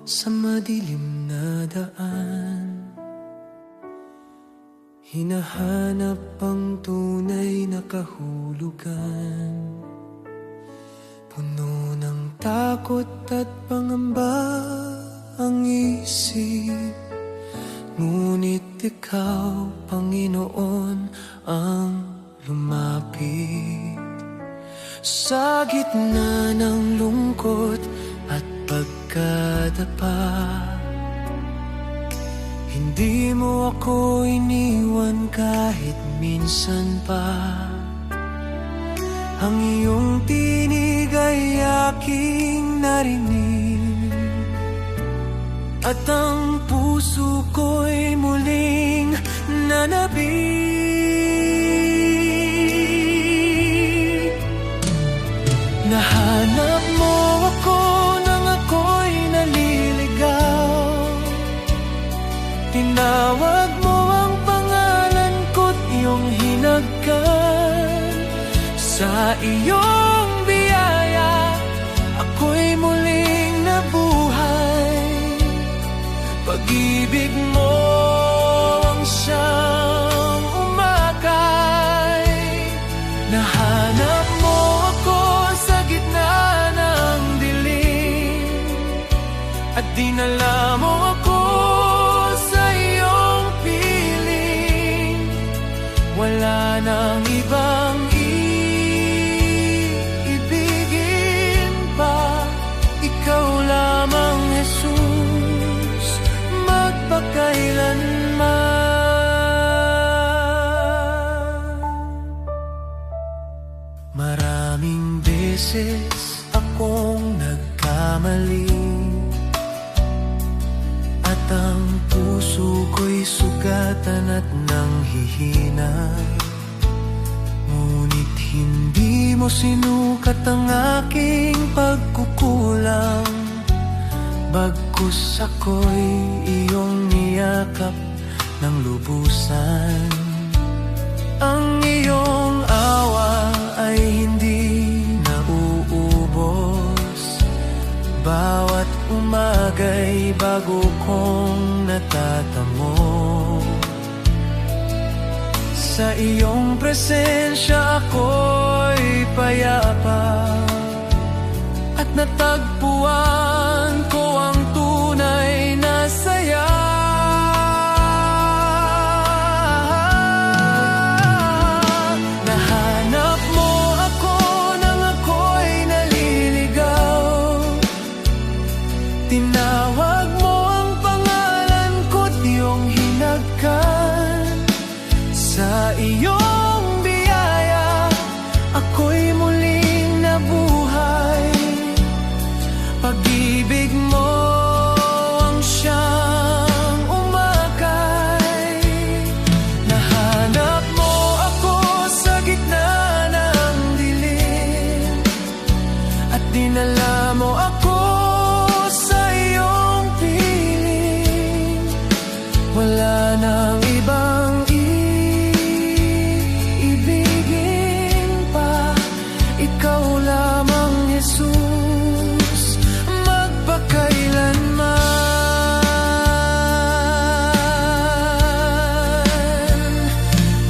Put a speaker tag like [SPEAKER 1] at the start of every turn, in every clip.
[SPEAKER 1] sa madilim na daan. Hinahanap ang tunay na kahulugan, puno ng takot at pangamba ang isip. Ngunit ikaw, Panginoon, ang lumapit. Sa gitna ng lungkot at pagkadapa, hindi mo ako iniwan kahit minsan pa. Ang iyong tinig ay aking narinig, at ang puso ko'y muling nanabik. Nahanap mo ako nang ako'y naliligaw. Tinawag mo ang pangalan ko't iyong hinagkan. Sa iyong biyaya, ako'y muling nabuhay. Pag-ibig mo ang siyang umakay. Nahanap mo ako sa gitna ng dilim, at dinala mo ako sa iyong piling. Wala nang ibang iibigin pa, ikaw lamang, Jesus, magpakailanman. Maraming beses akong nagkamali, at ang puso ko'y sugatan at nanghihina. Ngunit hindi mo sinukat ang aking pagkukulang. Bagkus ako'y iyong niyakap ng lubusan. Ang iyong awa ay hindi nauubos. Bawat umaga'y bago kong natatamo. Sa iyong presensya ako'y payapa, at natagpuan ko ang tunay na saya. Nahanap mo ako nang ako'y naliligaw. Tinawag mo ang pangalan ko't iyong hinagkan. Sa iyong biyaya, ako'y muling nabuhay. Pag-ibig mo ang siyang umakay. Nahanap mo ako sa gitna ng dilim, at dinala mo ako sa iyong piling. Wala nang ibang iibigin pa, ikaw lamang, Jesus, magpakailanman.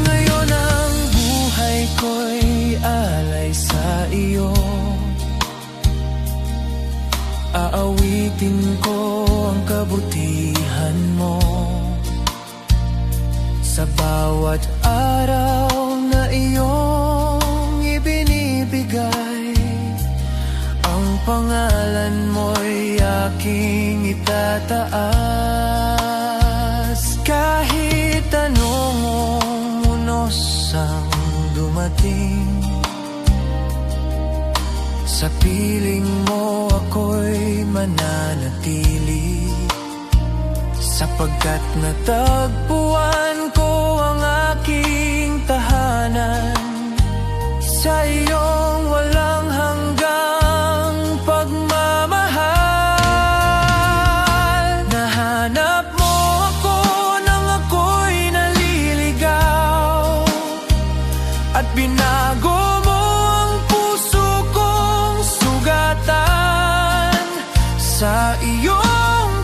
[SPEAKER 1] Ngayon ang buhay ko'y alay sa iyo. Aawitin ko ang kabutihan mo. Sa bawat araw na iyong ibinibigay, ang pangalan mo'y aking itataas. Kahit anong unos ang dumating, sa piling mo ako'y mananatili. Sapagkat natagpuan ko ang aking tahanan sa iyong walang hanggang pagmamahal. Nahanap mo ako nang ako'y naliligaw, at binago mo ang puso kong sugatan. Sa iyong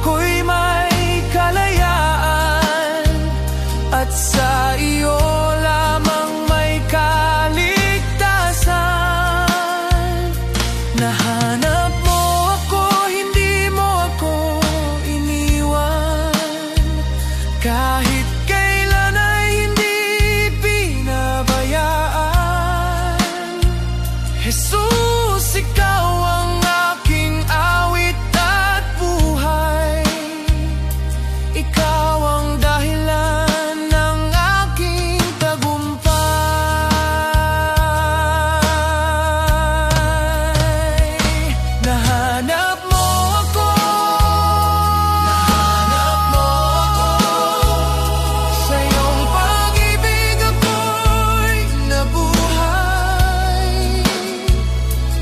[SPEAKER 1] ako'y may kalayaan, at sa iyo lamang may kaligtasan. Nahanap mo ako, hindi mo ako iniwan, kahit kailan ay hindi pinabayaan. Jesus, ikaw ang aking awit at buhay, ikaw ang dahilan ng aking tagumpay. Nahanap mo ako, sa iyong pag-ibig ako'y nabuhay.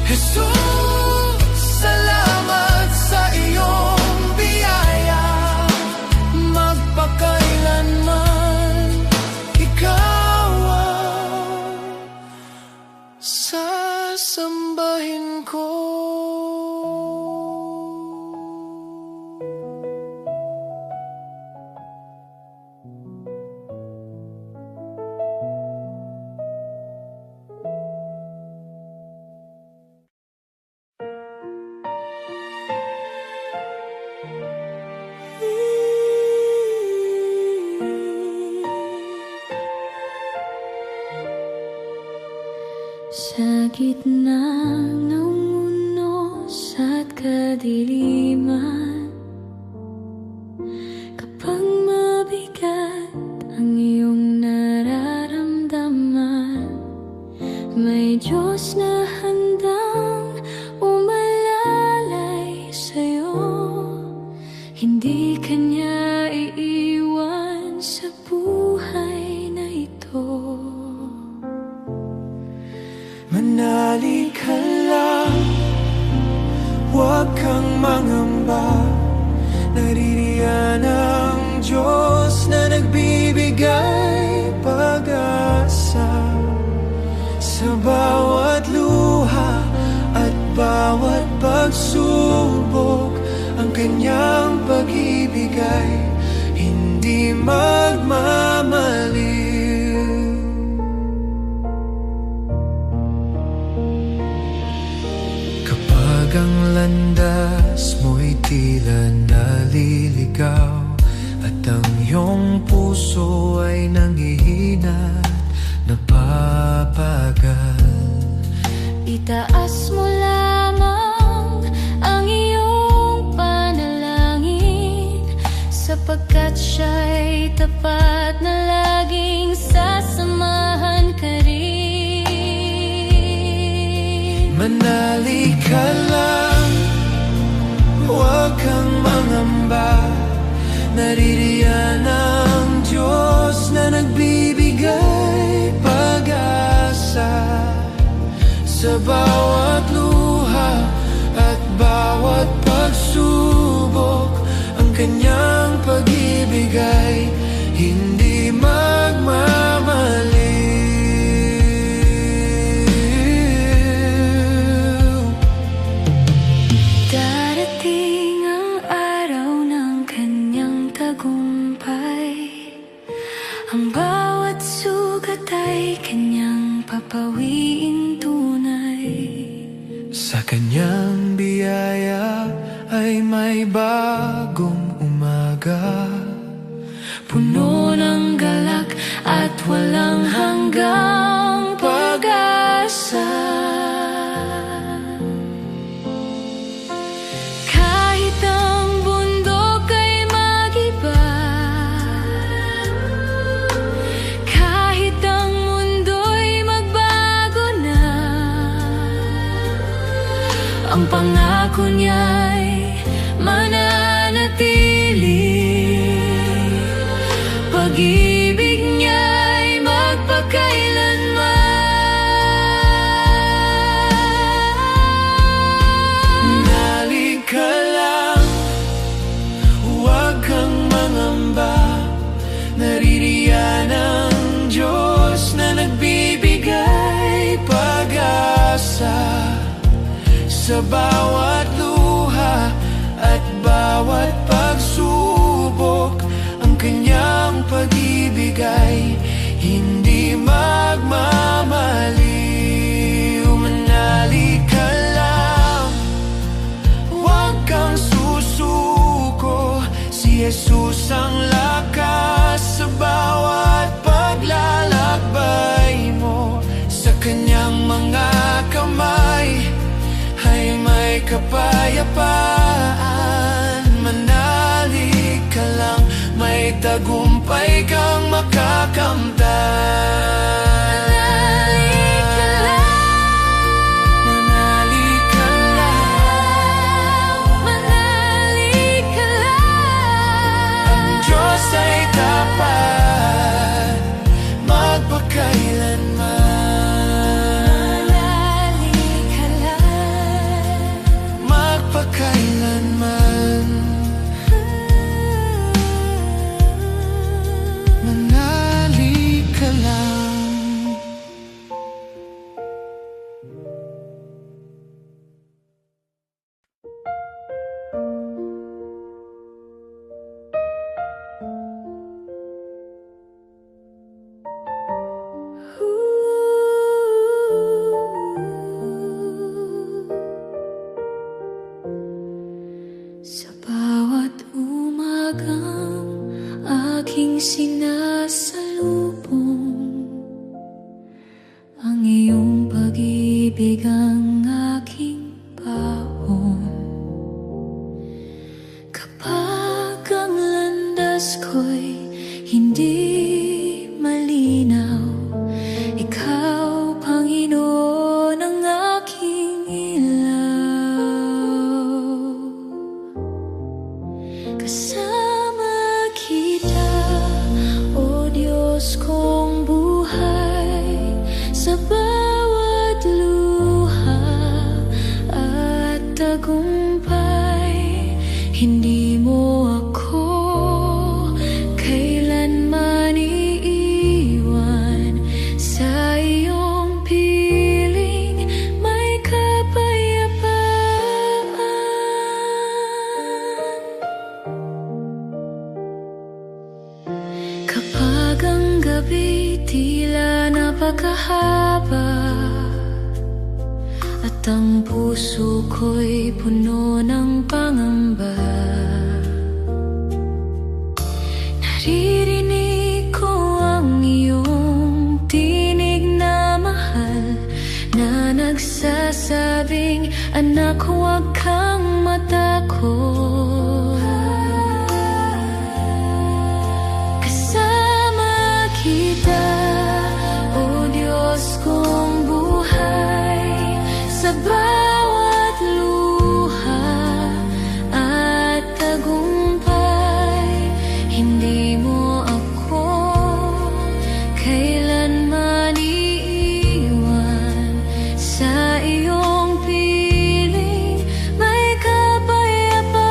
[SPEAKER 1] Jesus, salamat sa iyong biyaya, magpakailanman ikaw ang sasambahin ko.
[SPEAKER 2] Sa gitna ng unos at kadiliman, kapag mabigat ang iyong nararamdaman, may Diyos na handang umalalay sa'yo. Hindi Kanya iiwan sa buhay na ito.
[SPEAKER 1] Manalig ka lang, huwag kang mangamba. Naririyan ang Diyos na nagbibigay pag-asa. Sa bawat luha at bawat pagsubok, ang Kanyang pag-ibig ay hindi magmamaliw. Kapag ang landas mo'y tila naliligaw, at ang iyong puso ay nangihina, napapagal,
[SPEAKER 2] Itaas mo lamang ang iyong panalangin, sapagkat siya'y tapat na laging sasamahan ka rin.
[SPEAKER 1] Manalig ka lang, huwag kang mangamba. Naririyan ang Diyos na nagbibigay pag-asa. Sa bawat luha at bawat pagsubok, ang Kanyang pag-ibig ay hindi magmamaliw.
[SPEAKER 2] Darating ang araw ng Kanyang tagumpay, ang bawat sugat ay Kanyang papawiin tunay.
[SPEAKER 1] Sa Kanyang biyaya ay may bagong umaga,
[SPEAKER 2] Puno ng galak at walang hanggang pag-asa. Kahit ang bundok ay mag-iba, kahit ang mundo'y magbago na, ang pangako niya'y mananatili. Pag-ibig niya'y magpakailanman.
[SPEAKER 1] nalig ka lang, huwag kang mangamba. Naririyan ang Diyos na nagbibigay pag-asa. Sa bawat luha at bawat pag pag-ibig ay hindi magmamaliw. Manali ka lang, huwag kang susuko. Si Jesus ang lakas sa bawat paglalakbay mo. Sa kanyang mga kamay ay may kapayapaan. Manali ka lang, may tagumpay kang makakamtan. Manali ka lang,
[SPEAKER 2] manali ka lang.
[SPEAKER 1] ang Diyos ay tapat magpakailanman.
[SPEAKER 2] Manali ka lang.
[SPEAKER 1] Magpakailanman. Manali ka lang.
[SPEAKER 2] Sa bawat umagang aking sinasalubong, ang iyong pag-ibig ang aking baon. Kapag ang landas ko'y hindi malinaw, ikaw, Panginoon, ang aking ilaw. Kasama kita, O Diyos kong buhay, sa bawat luha at tagumpay. Hindi mo ako kailanman iiwan. Sa iyong piling may kapayapaan. Kapag ang gabi tila napakahaba at ang puso ko'y puno ng pangamba, naririnig ko ang iyong tinig na mahal na nagsasabing, anak, huwag kang matakot. Kasama kita, O Diyos kong buhay, sa bawat luha at tagumpay. Hindi mo ako kailanman iiwan. Sa iyong piling may kapayapaan.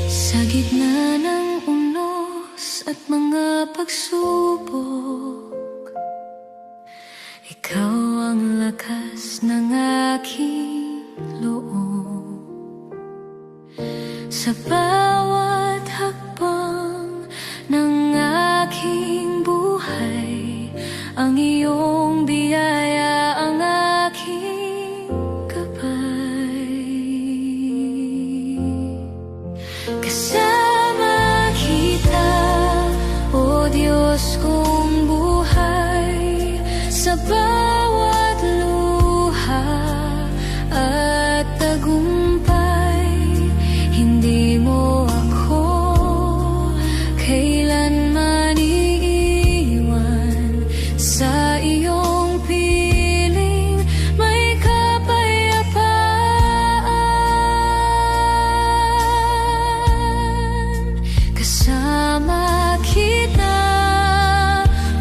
[SPEAKER 2] Sa gitna ng unos at mga pagsubok, ikaw ang lakas ng aking loob. Sa bawat hakbang ng aking buhay, ang iyong biyaya ang aking gabay. Kasama kita, O Diyos kong buhay, sa bawat luha at tagumpay. Hindi mo ako kailanman iiwan. Sa iyong piling may kapayapaan. Kasama kita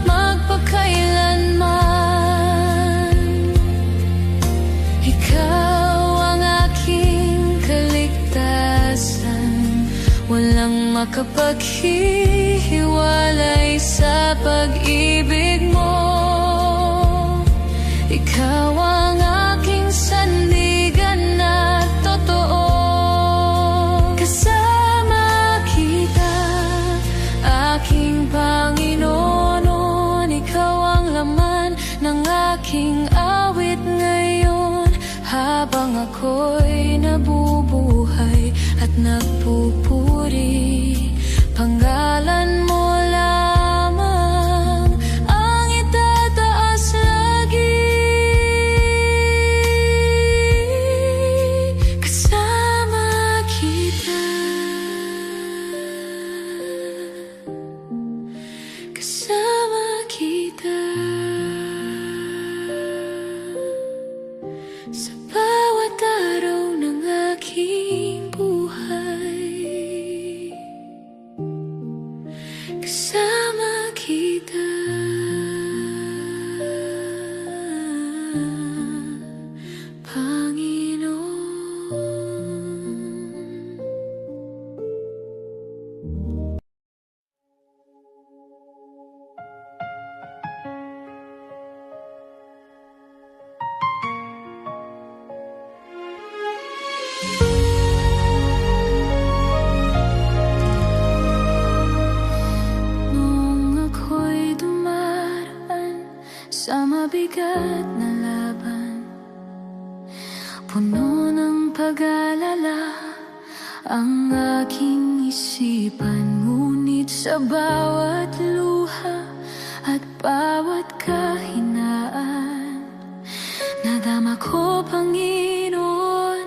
[SPEAKER 2] magpakailanman. Ikaw ang aking kaligtasan. Walang makapaghihiwalay sa pag-ibig mo. Ikaw ang aking sandigan na totoo. ng aking awit ngayon, habang ako'y nabubuhay at nagpupuri. Pangalan mo lamang ang itataas lagi. Kasama kita, kasama kita sa bawat araw ng aking buhay. Kasama kita, Panginoon. Nung ako'y dumaraan sa mabigat na laban, puno ng pag-alala ang aking isipan. Ngunit sa bawat luha at bawat kahinaan, nadama ko, Panginoon,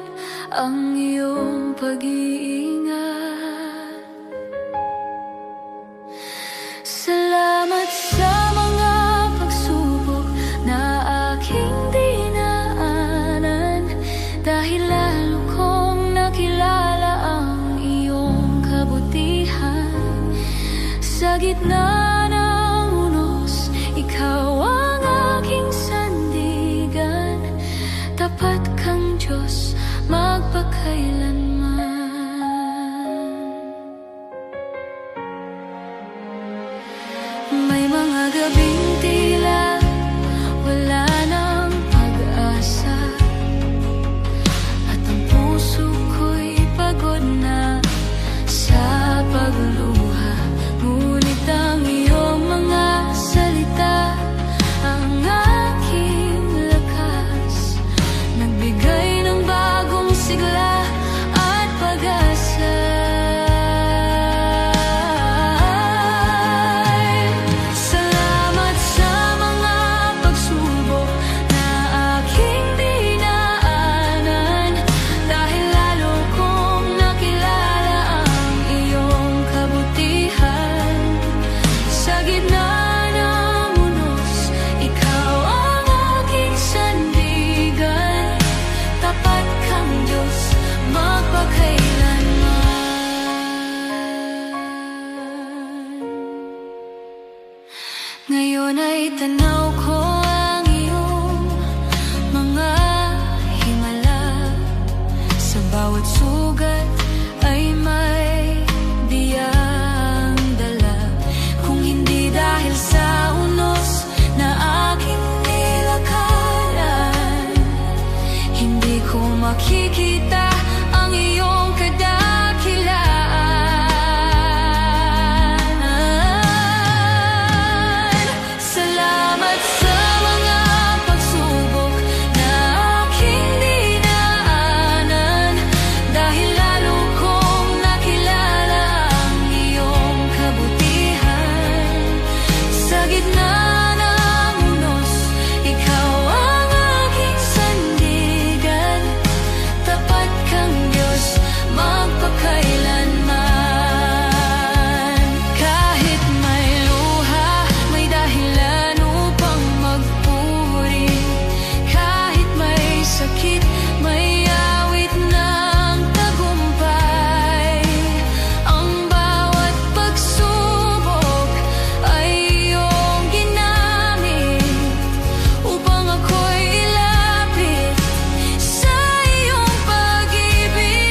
[SPEAKER 2] ang iyong pag-iingat. Salamat sa mga pagsubok na aking dinaanan, dahil lalo kong nakilala ang iyong kabutihan. Sa gitna ng unos, ikaw ang aking sandigan. Tapat kang Diyos magpakailanman. May mga gabing tila wala nang pag-asa, at ang puso ko'y pagod na sa pagluha. Ngunit ang iyong mga salita ang aking lakas, nagbigay ng bagong sigla at pag-asa. Salamat sa mga pagsubok na aking dinaanan, dahil lalo kong nakilala ang iyong kabutihan. Sa gitna ng unos, ikaw ang aking sandigan. Tapat kang Diyos magpakailanman. Ngayon ay tanaw ko ang iyong mga himala. Sa bawat sugat ay may biyang dala. Kung hindi dahil sa unos na aking nilakaran, hindi ko makikita ang iyong kadakilaan. Salamat sa mga pagsubok na aking dinaanan, dahil lalo kong nakilala ang iyong kabutihan. Sa gitna ng unos, ikaw ang aking sandigan. Tapat kang Diyos magpakailanman. Kahit may luha, may dahilan upang magpuri. Kahit may sakit, may awit ng tagumpay. Ang bawat pagsubok ay iyong ginamit upang ako'y ilapit sa iyong pag-ibig.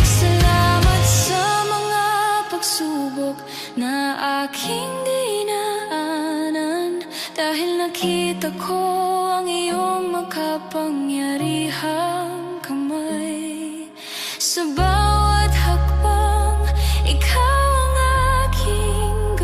[SPEAKER 2] Salamat sa mga pagsubok na aking dinaanan, dahil nakita ko ang iyong makapangyarihang kamay. Sa bawat hakbang, ikaw ang aking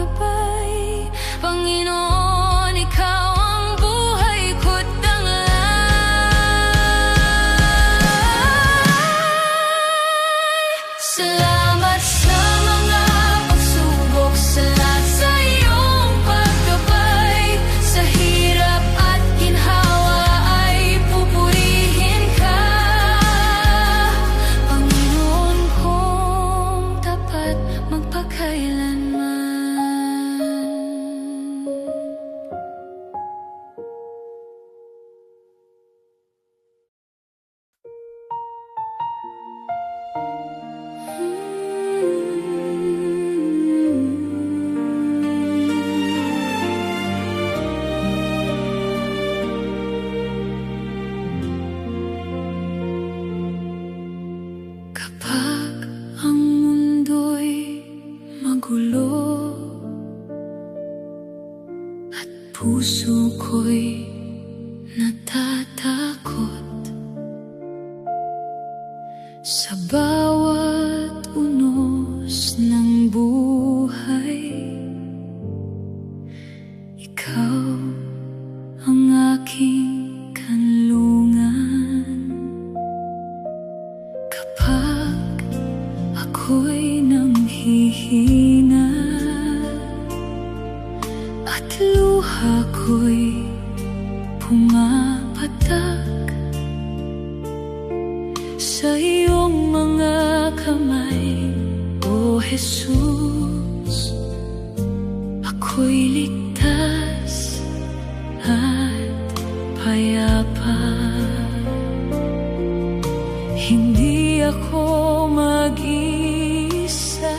[SPEAKER 2] puso ko'y natatakot sa bawat unos ng buhay. Ikaw ang aking kanlungan kapag ako'y nanghihina at luha ko'y pumapatak sa iyong mga kamay, O Jesus. Ako'y ligtas at payapa. Hindi ako mag-isa.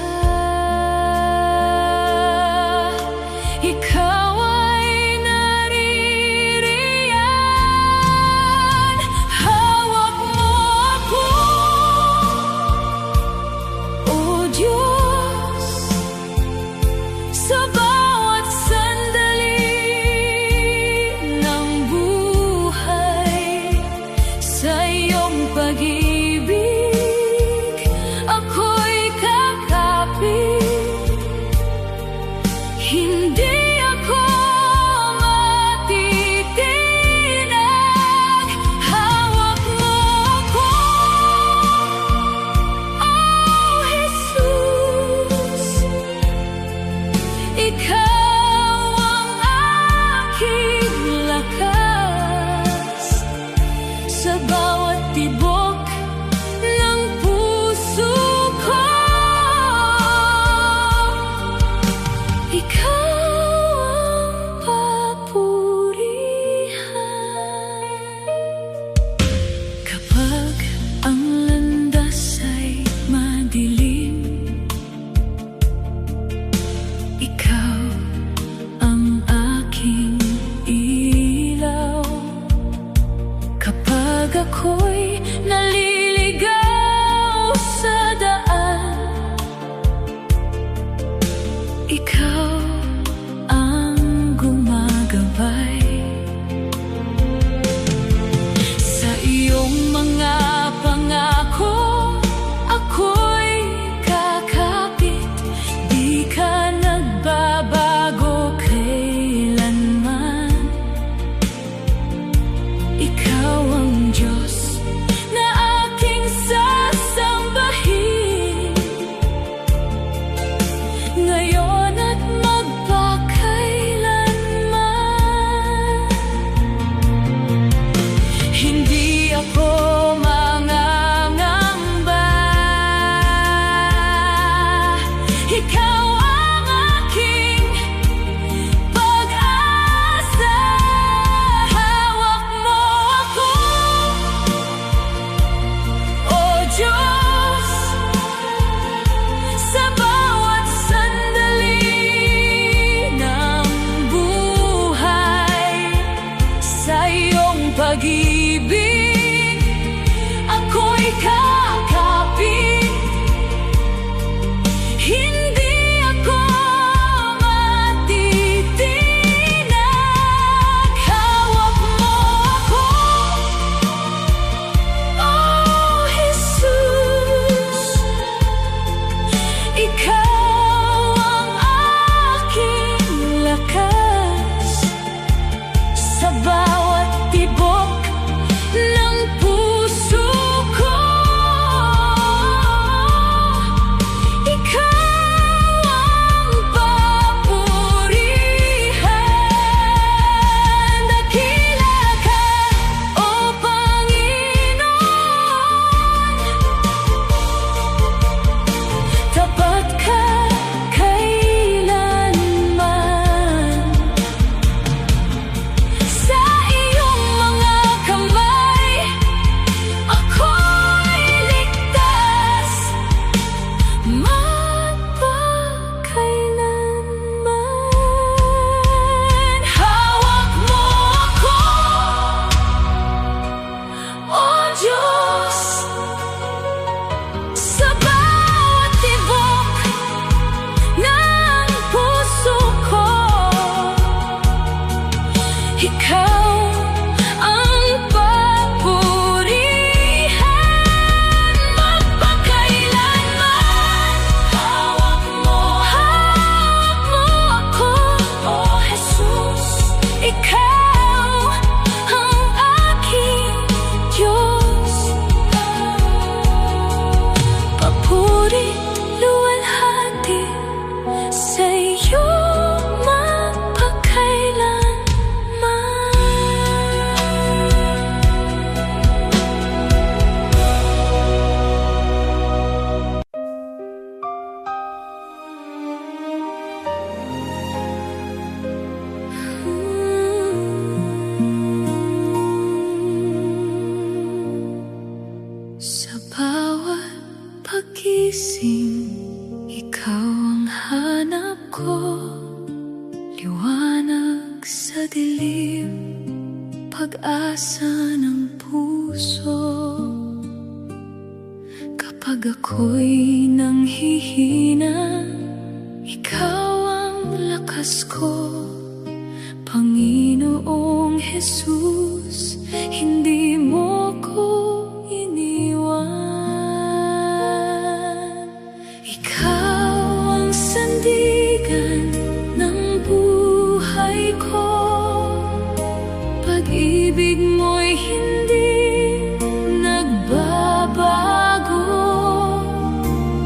[SPEAKER 2] Ikaw ay naririyan. Hawak mo ako, O Diyos, sa bawat sandali ng buhay. Sa iyong pag-ibig ako'y kakapit. Hindi ako matitinag. Hawak mo ako, O Jesus. Ikaw ang aking lakas sa bawat tibok ng puso ko. Ikaw ang papurihan. Kapag ang landas ay madilim, ikaw sa dilim, pag-asa ng puso. Kapag ako'y nanghihina, ikaw ang lakas ko. Panginoong Jesus, hindi mo ko iniwan. Ikaw ang sandigan ng buhay ko. Pag-ibig mo'y hindi nagbabago.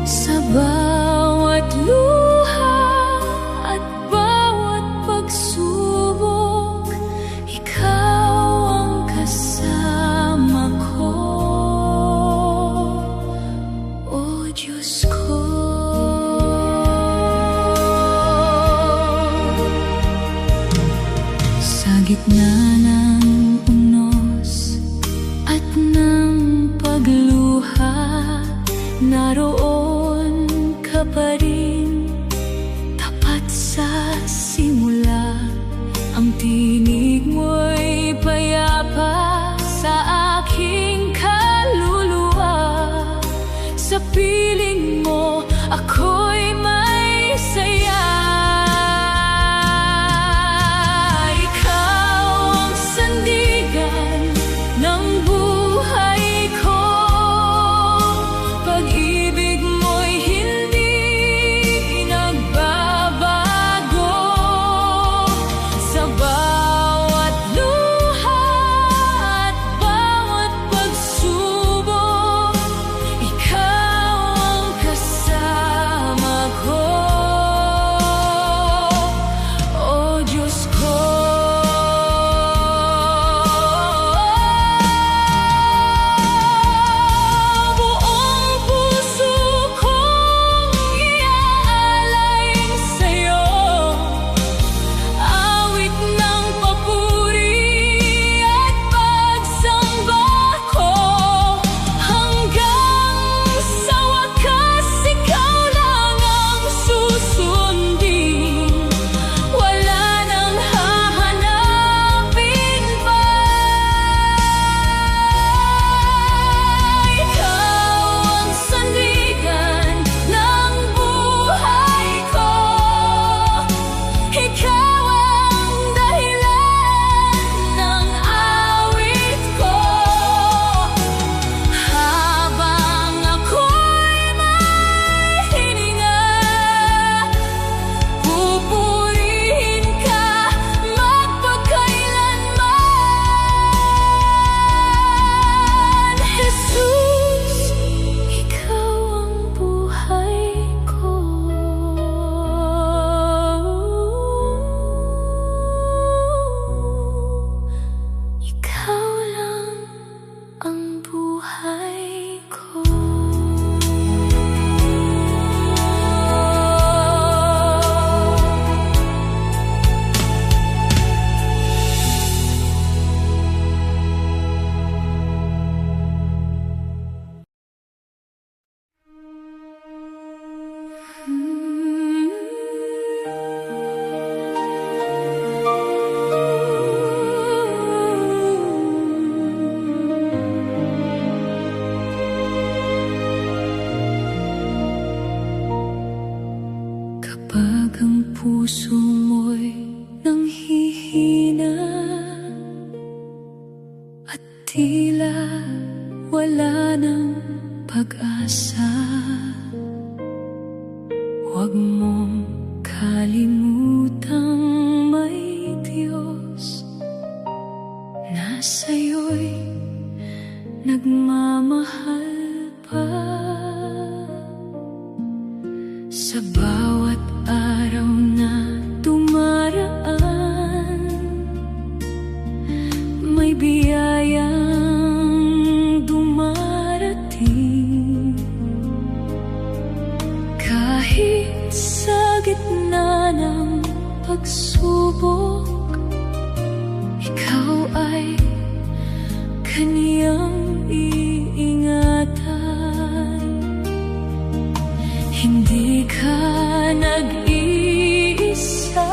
[SPEAKER 2] Sa bawat luha at bawat pagsubok, ikaw ang kasama ko. O Diyos ko, sa gitna ng unos at ng pagluha, naroon ka pa rin, tapat sa simula. Ang tinig mo'y payapa sa aking kaluluwa. Sa piling mo, ako'y may saya. Ikaw ang sandigan ng buhay ko. Pag-ibig mo'y hindi nagbabago. Sa bawat luha at bawat pagsubok, ikaw ang kasama ko. O Diyos ko, buong puso kong iaalay sa'yo. Awit ng papuri at pagsamba ko, hanggang sa wakas ikaw lang ang susundin. Wala nang hahanapin pa. Ikaw ang sandigan ng buhay ko. Ikaw ang dahilan ng awit ko. Habang ako'y may hininga, pupurihin ka magpakailanman. Jesus, ikaw ang buhay ko. Ikaw lang ang buhay ko. Kapag ang puso mo'y nanghihina at tila wala ng pag-asa, huwag mong kalimutang may Diyos na sa'yo'y nagmamahal pa. Sa bawat araw na dumaraan, may biyayang dumarating. Kahit sa gitna ng pagsubok, ikaw ay kaniyang iingatan. Hindi ka nag-iisa.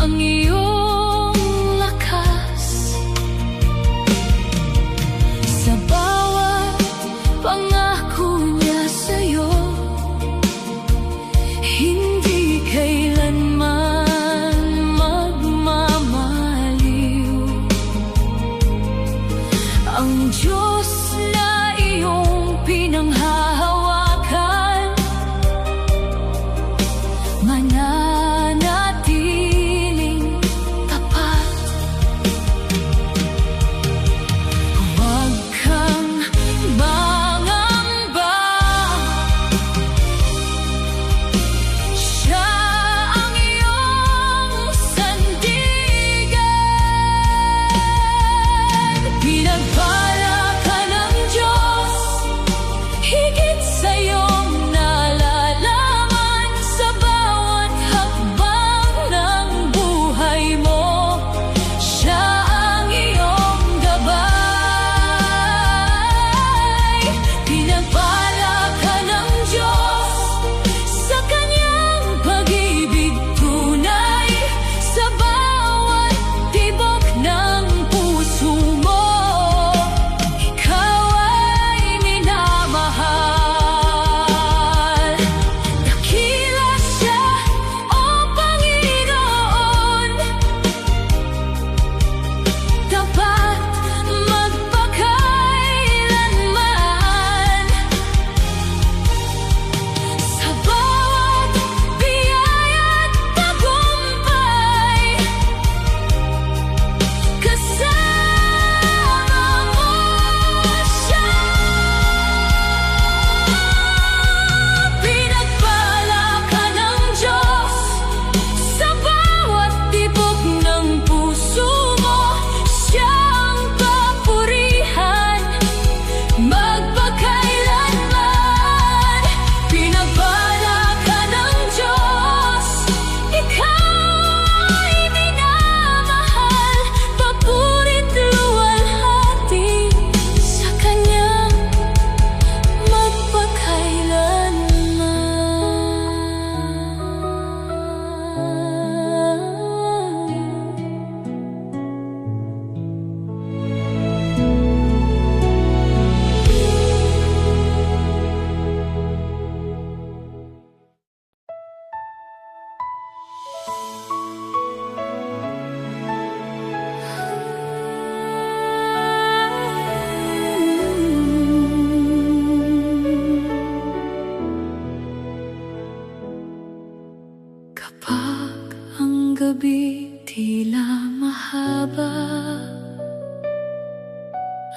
[SPEAKER 2] ang iyong lakas. Sa bawat pangako niya sa'yo, hindi kailanman magmamaliw. Ang Diyos na iyong pinanghahawakan, mananatiling tapat. Huwag kang mangamba, siya ang iyong sandigan. Pinagpala ka ng Diyos, higit sa iyong nalalaman. Sa bawat hakbang ng buhay mo, siya ang iyong gabay. Pinagpala ka ng Diyos, sa kanyang pag-ibig tunay. Sa bawat tibok ng puso mo, ikaw ay minamahal. Dakila siya, O Panginoon, tapat magpakailanman. Sa bawat biyaya't tagumpay, kasama mo siya. Pinagpala ka ng Diyos, sa bawat tibok ng puso mo, siyang papurihan magpakailanman. Pinagpala ka ng Diyos, ikaw ay minamahal. Papurit luwalhati sa kanyang kapag ang gabi tila mahaba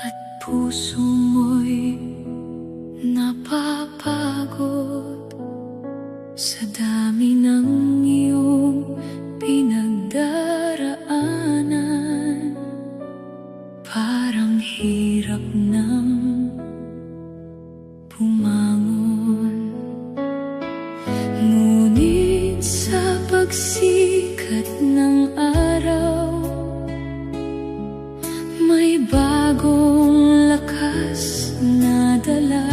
[SPEAKER 2] at puso mo'y napapagod sa dami ng iyong pinagdaraanan. Parang hirap nang bumangon. Ngunit sa pagsikat ng araw, may bagong lakas na dala.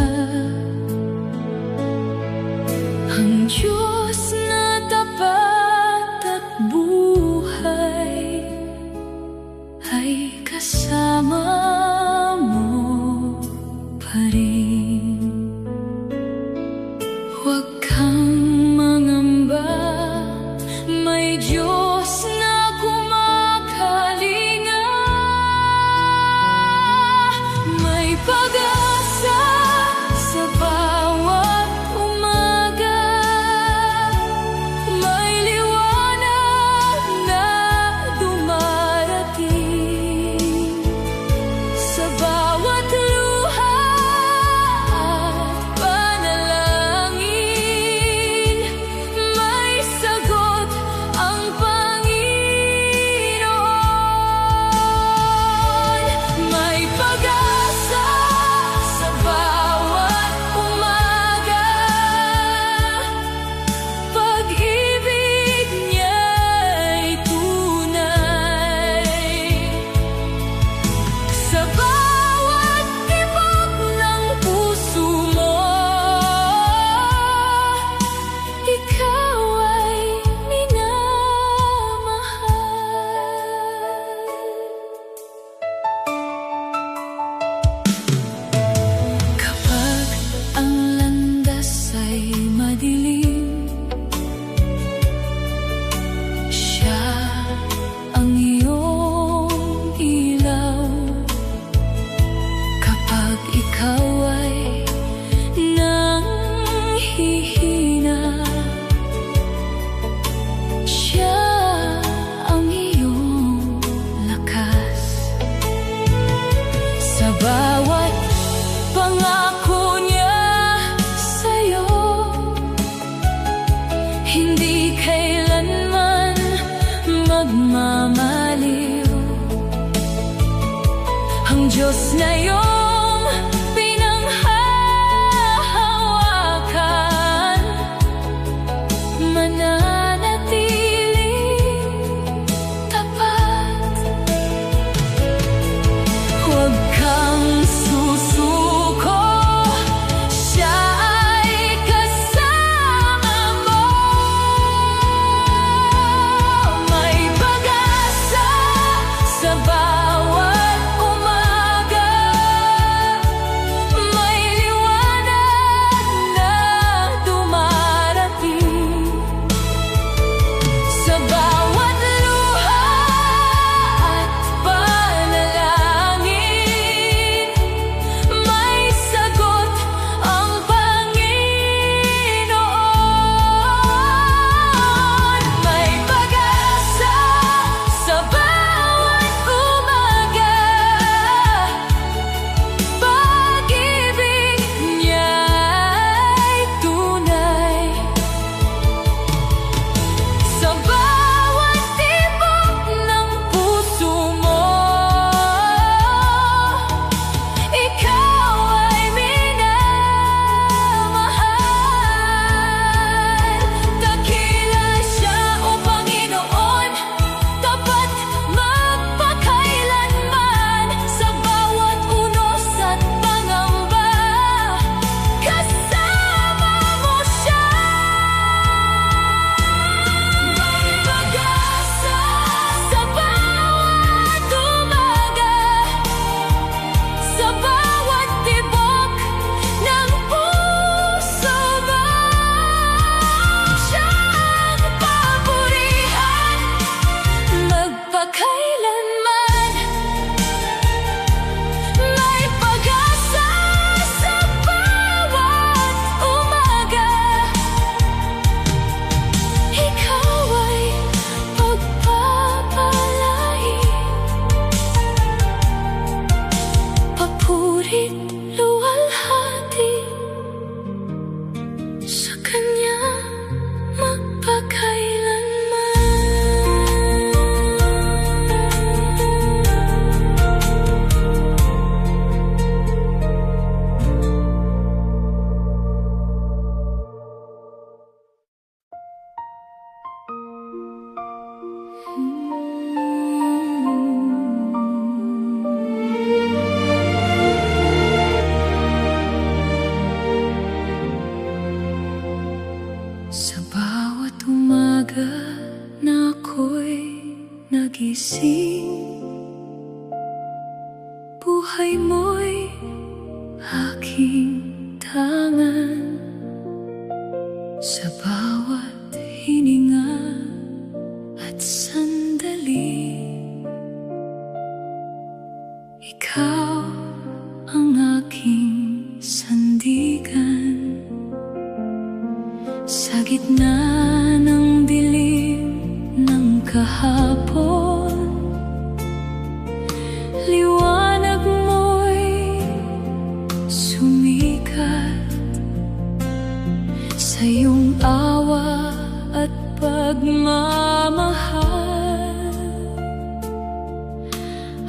[SPEAKER 2] Ang Diyos na tapat at buhay ay kasama mo pa rin. Huwag kang mangamba, may di kailanman magmamaliw. Ang Diyos na iyong pinanghahawakan, mananatiling tapat. Huwag kang susuko, siya ay kasama mo. May pag-asa sa bawat umaga, may liwanag na dumarating. Sa bawat luha at panalangin, may sagot ang Panginoon. May pag-asa sa bawat umaga, pag-ibig niya'y tunay. Sa bawat tibok ng puso mo, ikaw ay minamahal. Dakila siya, O Panginoon, tapat magpakailanman. Sa bawat unos at pangamba, kasama mo siya. May pag-asa sa bawat umaga, sa bawat tibok ng puso mo. Siyang papurihan magpakailanman. May pag-asa sa bawat umaga, ikaw ay pagpapalain. Papurit luwalhati sa Kanya sa bawat umaga na ako'y nagising, buhay mo'y aking tangan. Sa bawat hininga at sandali, ikaw ang aking sandigan. Sa gitna ng dilim ng kahapon, liwanag mo'y sumikat. Sa iyong awa at pagmamahal,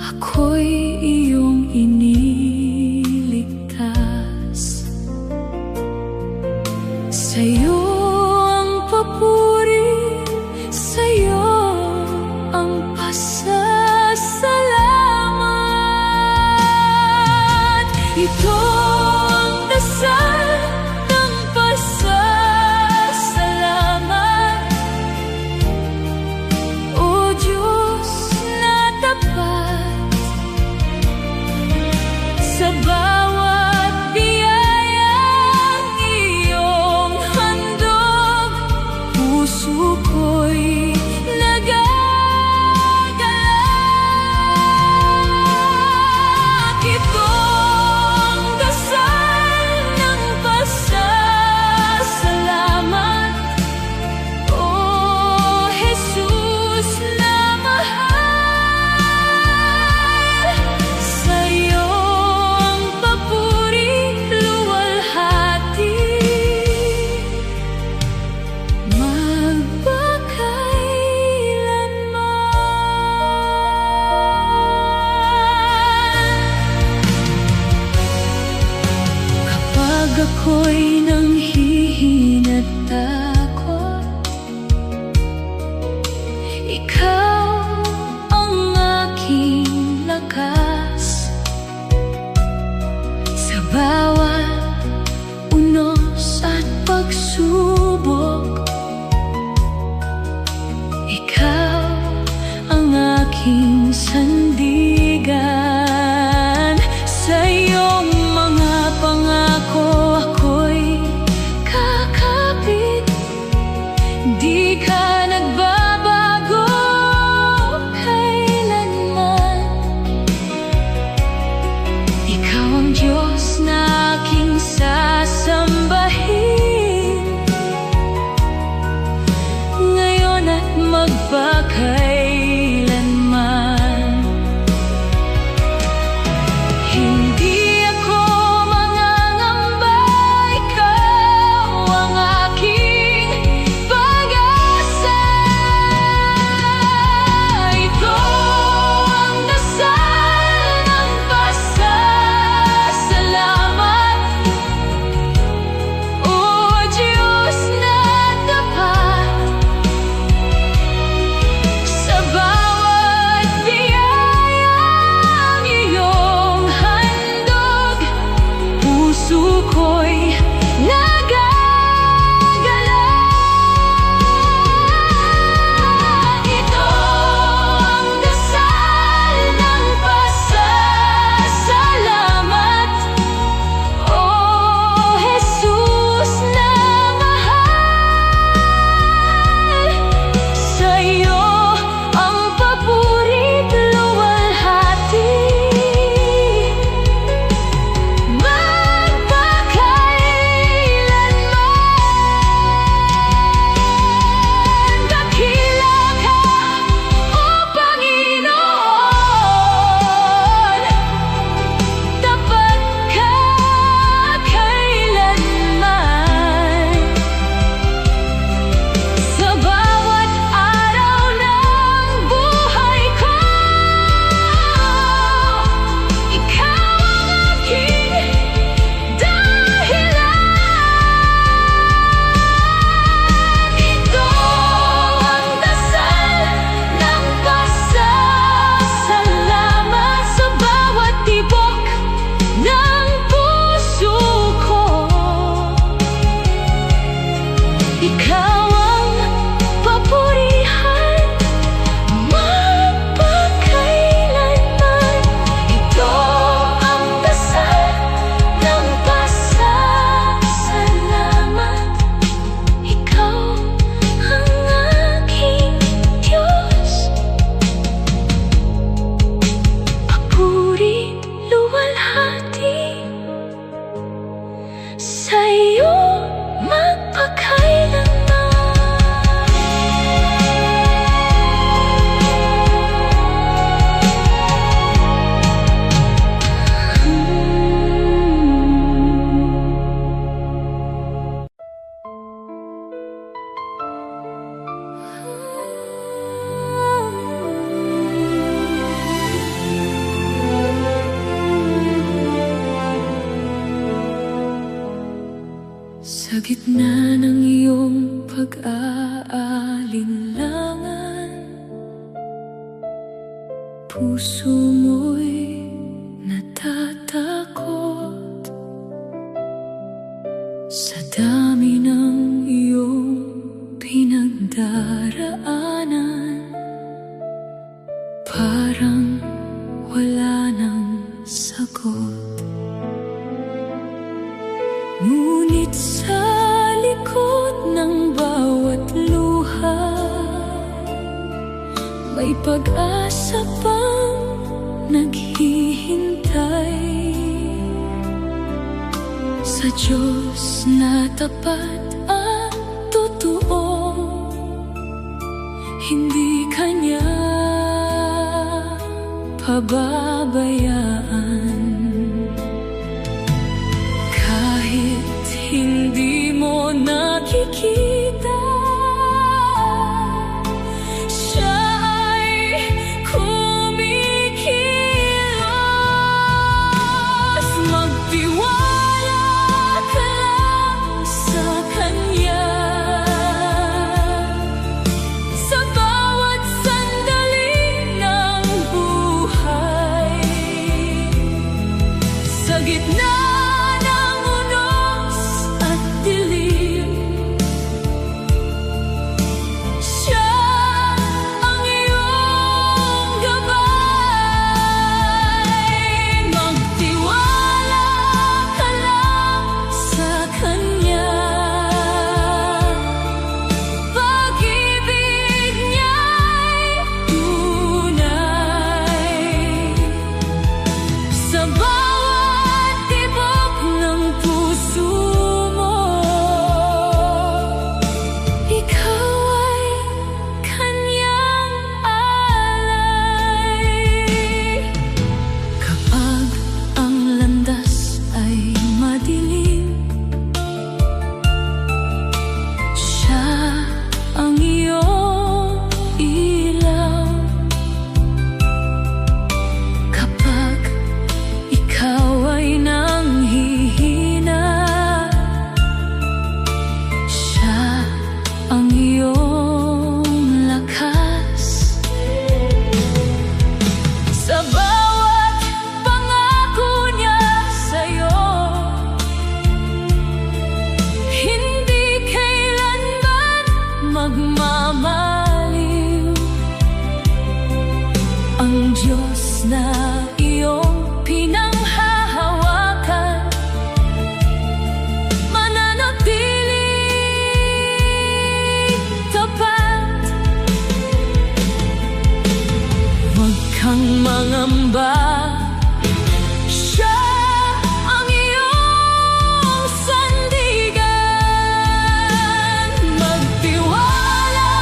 [SPEAKER 2] ako'y iyong iniligtas. Sa iyo ang papuri, sa iyo ang pasasalamat. Ito ang dasal ng pasasalamat sandigan. Sa iyong mga pangako ako'y kakapit. Di ka nagbabago kailanman. Ikaw ang Diyos na aking sasambahin, ngayon at magpakailanman. Hindi ako mangangamba, ikaw ang aking pag-asa. Ito ang dasal ng pasasalamat. O Diyos na tapat, sa bawat biyayang iyong handog, puso ko'y nagagalak. Ito ang dasal ng pasasalamat. O Jesus na mahal, sa'yo ang papurit luwalhati, magpakailanman. Dakila ka, O Panginoon, tapat ka kailanman. Sa bawat araw ng buhay ko, ikaw ang aking dahilan. Ito ang dasal ng pasasalamat. Sa bawat tibok ng puso ko, ikaw ang papurihan, magpakailanman. Ito ang dasal ng pasasalamat. Ikaw ang aking Diyos, papuri luwalhati, sa'yo magpakailanman. Sa gitna ng iyong pag-aalinlangan, puso mo'y natatakot. Sa dami ng iyong pinagdaraanan, parang wala nang sagot. Ngunit sa likod ng bawat luha, may pag-asa pang naghihintay. Sa Diyos na tapat at totoo, hindi ka niya pababayaan. Kahit hindi mo nakikita, siya ay kumikilos. Magtiwala ka lang sa Kanya. Sa bawat sandali ng buhay, pagmamaliw. Ang Diyos na iyong pinanghahawakan, mananatiling tapat. Huwag kang mangamba, siya ang iyong sandigan. Magtiwala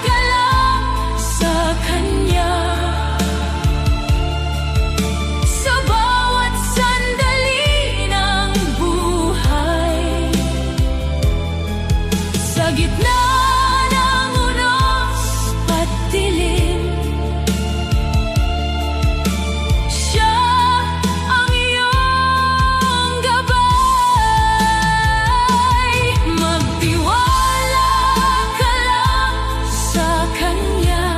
[SPEAKER 2] ka lang sa Kanya, sa bawat sandali ng buhay. Sa gitna ng unos at dilim, siya ang iyong gabay. Magtiwala ka lang sa Kanya,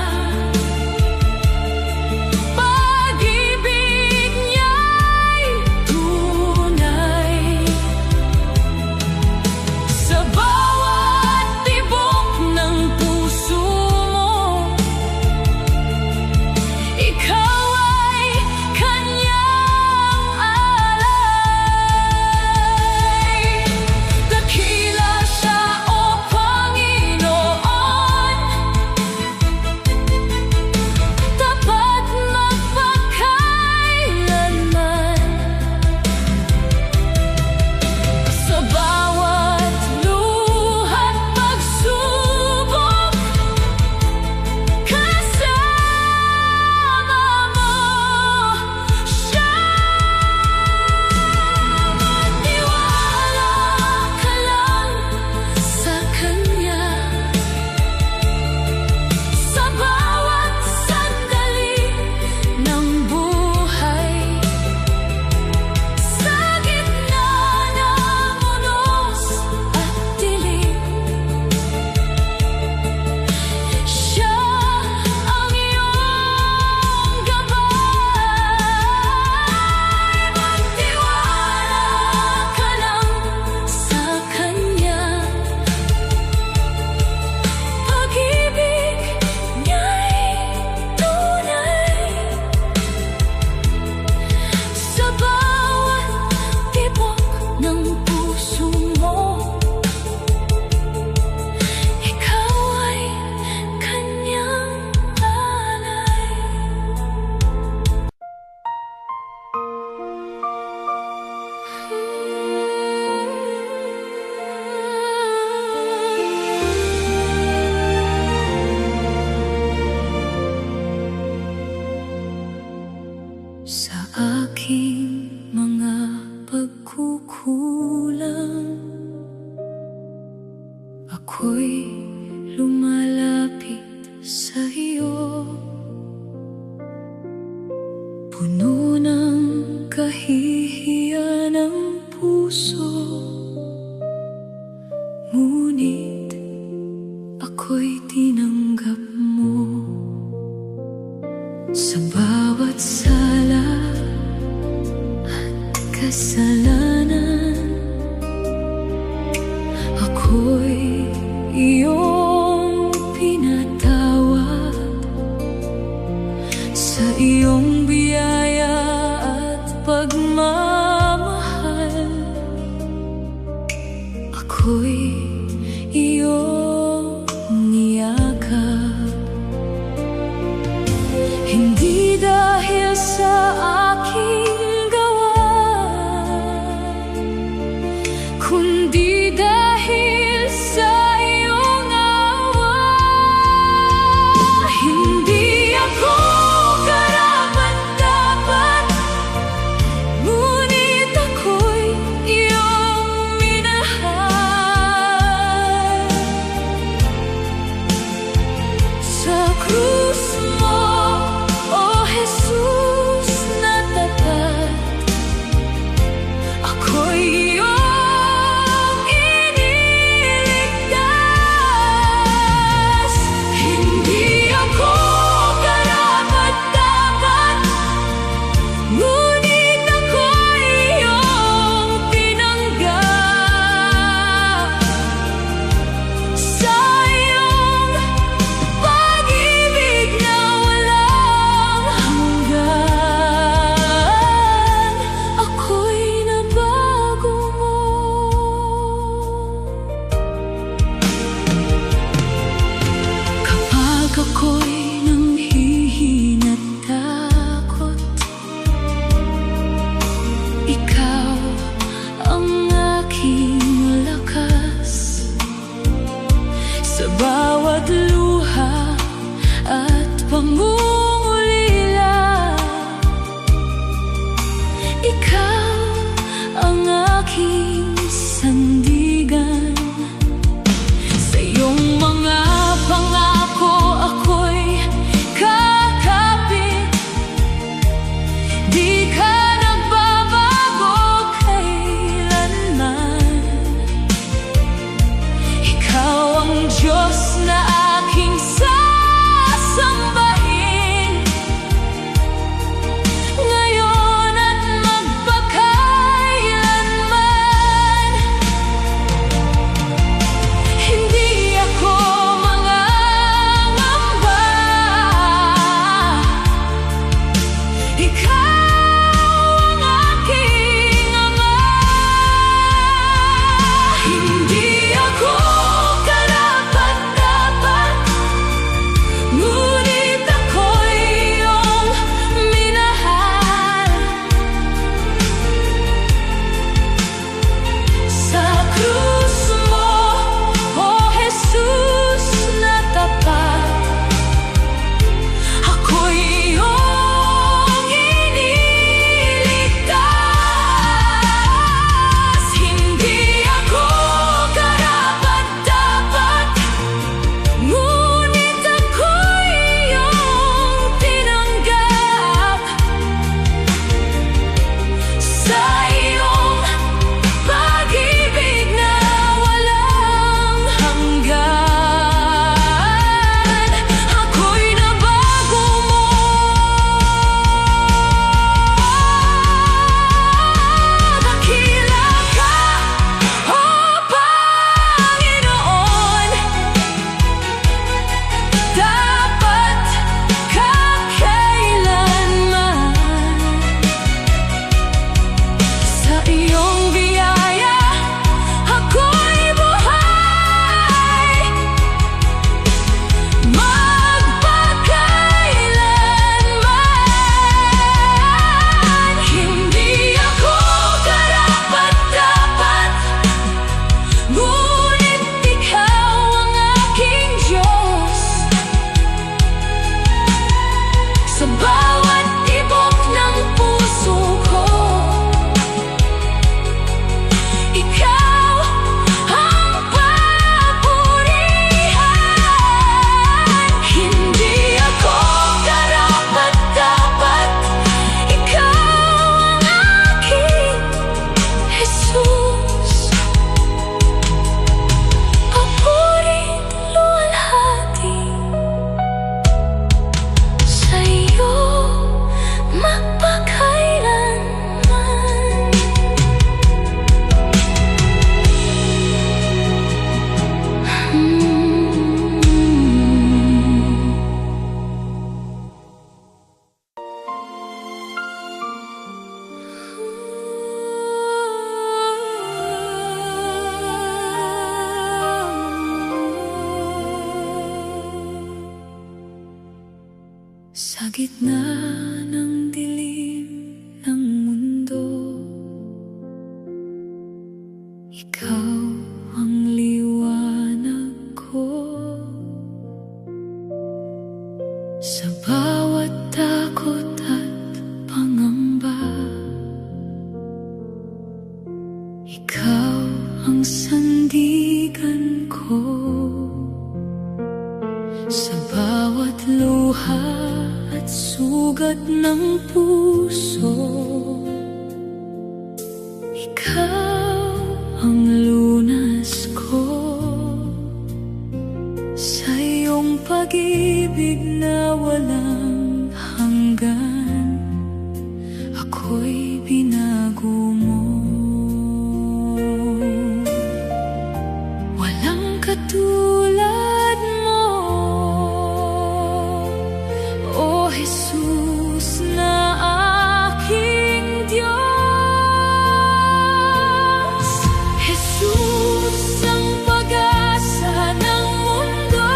[SPEAKER 2] pag-ibig niya'y tunay. Sa bawat tibok ng puso mo, ikaw ay Kanyang alay. Dakila siya, O Panginoon, tapat magpakailanman. Sa bawat luha't pagsubok, kasama mo siya. Magtiwala ka lang sa Kanya, sa bawat sandali ng buhay. Sa gitna ng unos at dilim, siya ang iyong gabay. Magtiwala ka lang sa Kanya, pag-ibig niya'y tunay. Sa bawat tibok ng puso mo, ikaw ay Kanyang alay. Sa aking mga pagkukulang, ako'y lumalapit sa iyo. Puno ng kahihiyan ang puso, ngunit ako'y tinanggap mo. Sa bawat sala at kasalanan, ako'y iyong pinatawad. Sa iyong biyaya at pagmamahal, ako'y iyong niyakap. Hindi dahil sa aking gawa, kundi dahil sa iyong awa. Hindi ako karapat-dapat, ngunit ako'y iyong minahal. Sa krus mo, O Jesus ako'y nanghihina't takot. Ikaw ang aking lakas sa bawat luha at pangungulila. Ikaw ang aking sandigan. Sa iyong mga pangako ako'y kakapit. Di ka nagbabago kailanman. Ikaw ang Diyos na aking sasambahin, ngayon at magpakailanman. Hindi ako mangangamba. Ikaw ang aking Ama. Hindi ako karapat-dapat, ngunit ako'y iyong minahal. Sa krus mo, O Jesus, na tapat, ako'y iyong iniligtas. Hindi ako karapat-dapat, ngunit ako'y iyong tinanggap. Sa iyong pag-ibig na walang hanggan, ako'y nabago mo. Dakila ka, O Panginoon, dapat kakailanman. Sa iyong biyaya ako'y buhay, magpakailanman. Hindi ako karapat-dapat, ngunit ikaw ang aking Diyos. Sa bawat tibok ng puso ko, ikaw ang papurihan. Hindi ako karapat-dapat, ikaw ang aking Jesus. Papurit luwalhati sa iyo magpakailanman. Sa gitna ng dilim ng mundo, ikaw ang liwanag ko. Sa bawat takot at pangamba, ikaw ang sandigan ko. Sa bawat luha at sugat ng puso, ikaw ang lunas ko. Sa iyong pag-ibig na walang hanggan, ako'y binago mo. Walang katulad mo, O Jesus na aking Diyos. Jesus ang pag-asa ng mundo.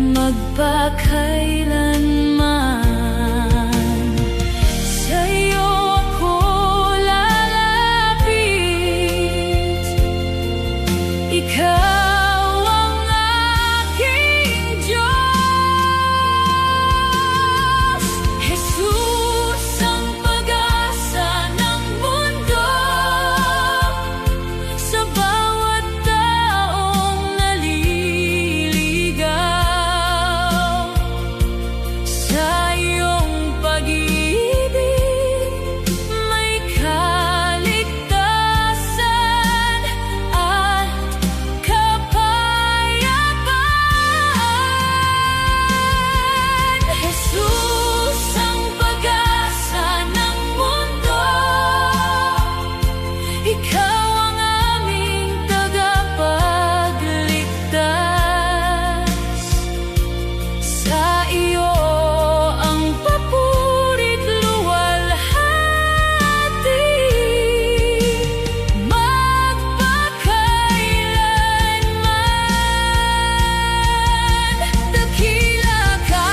[SPEAKER 2] magpakailanman. Sa'yo ako lalapit, ikaw ang aking Diyos. Jesus ang pag-asa ng mundo, sa bawat taong naliligaw. Sa iyong pag-ibig may kaligtasan at kapayapaan. Jesus ang pag-asa ng mundo, ikaw ang aming tagapagligtas. Sa iyo ang papurit luwalhati, magpakailanman. Dakila ka,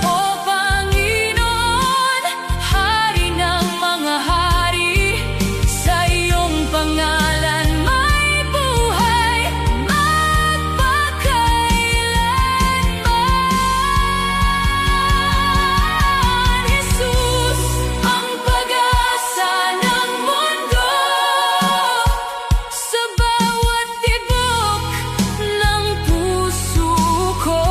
[SPEAKER 2] O Panginoon, Hari ng mga hari. Sa iyong pangalan may buhay, magpakailanman. Jesus ang pag-asa ng mundo, sa bawat tibok ng puso ko.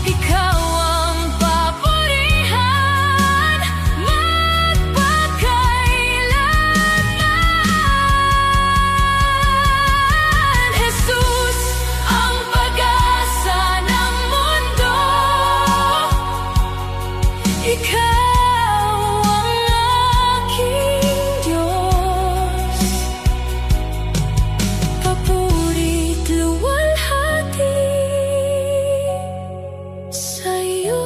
[SPEAKER 2] Ikaw ang papurihan, magpakailanman. Jesus ang pag-asa ng mundo, ikaw ang aking Diyos. Papurit luwalhati, sa'yo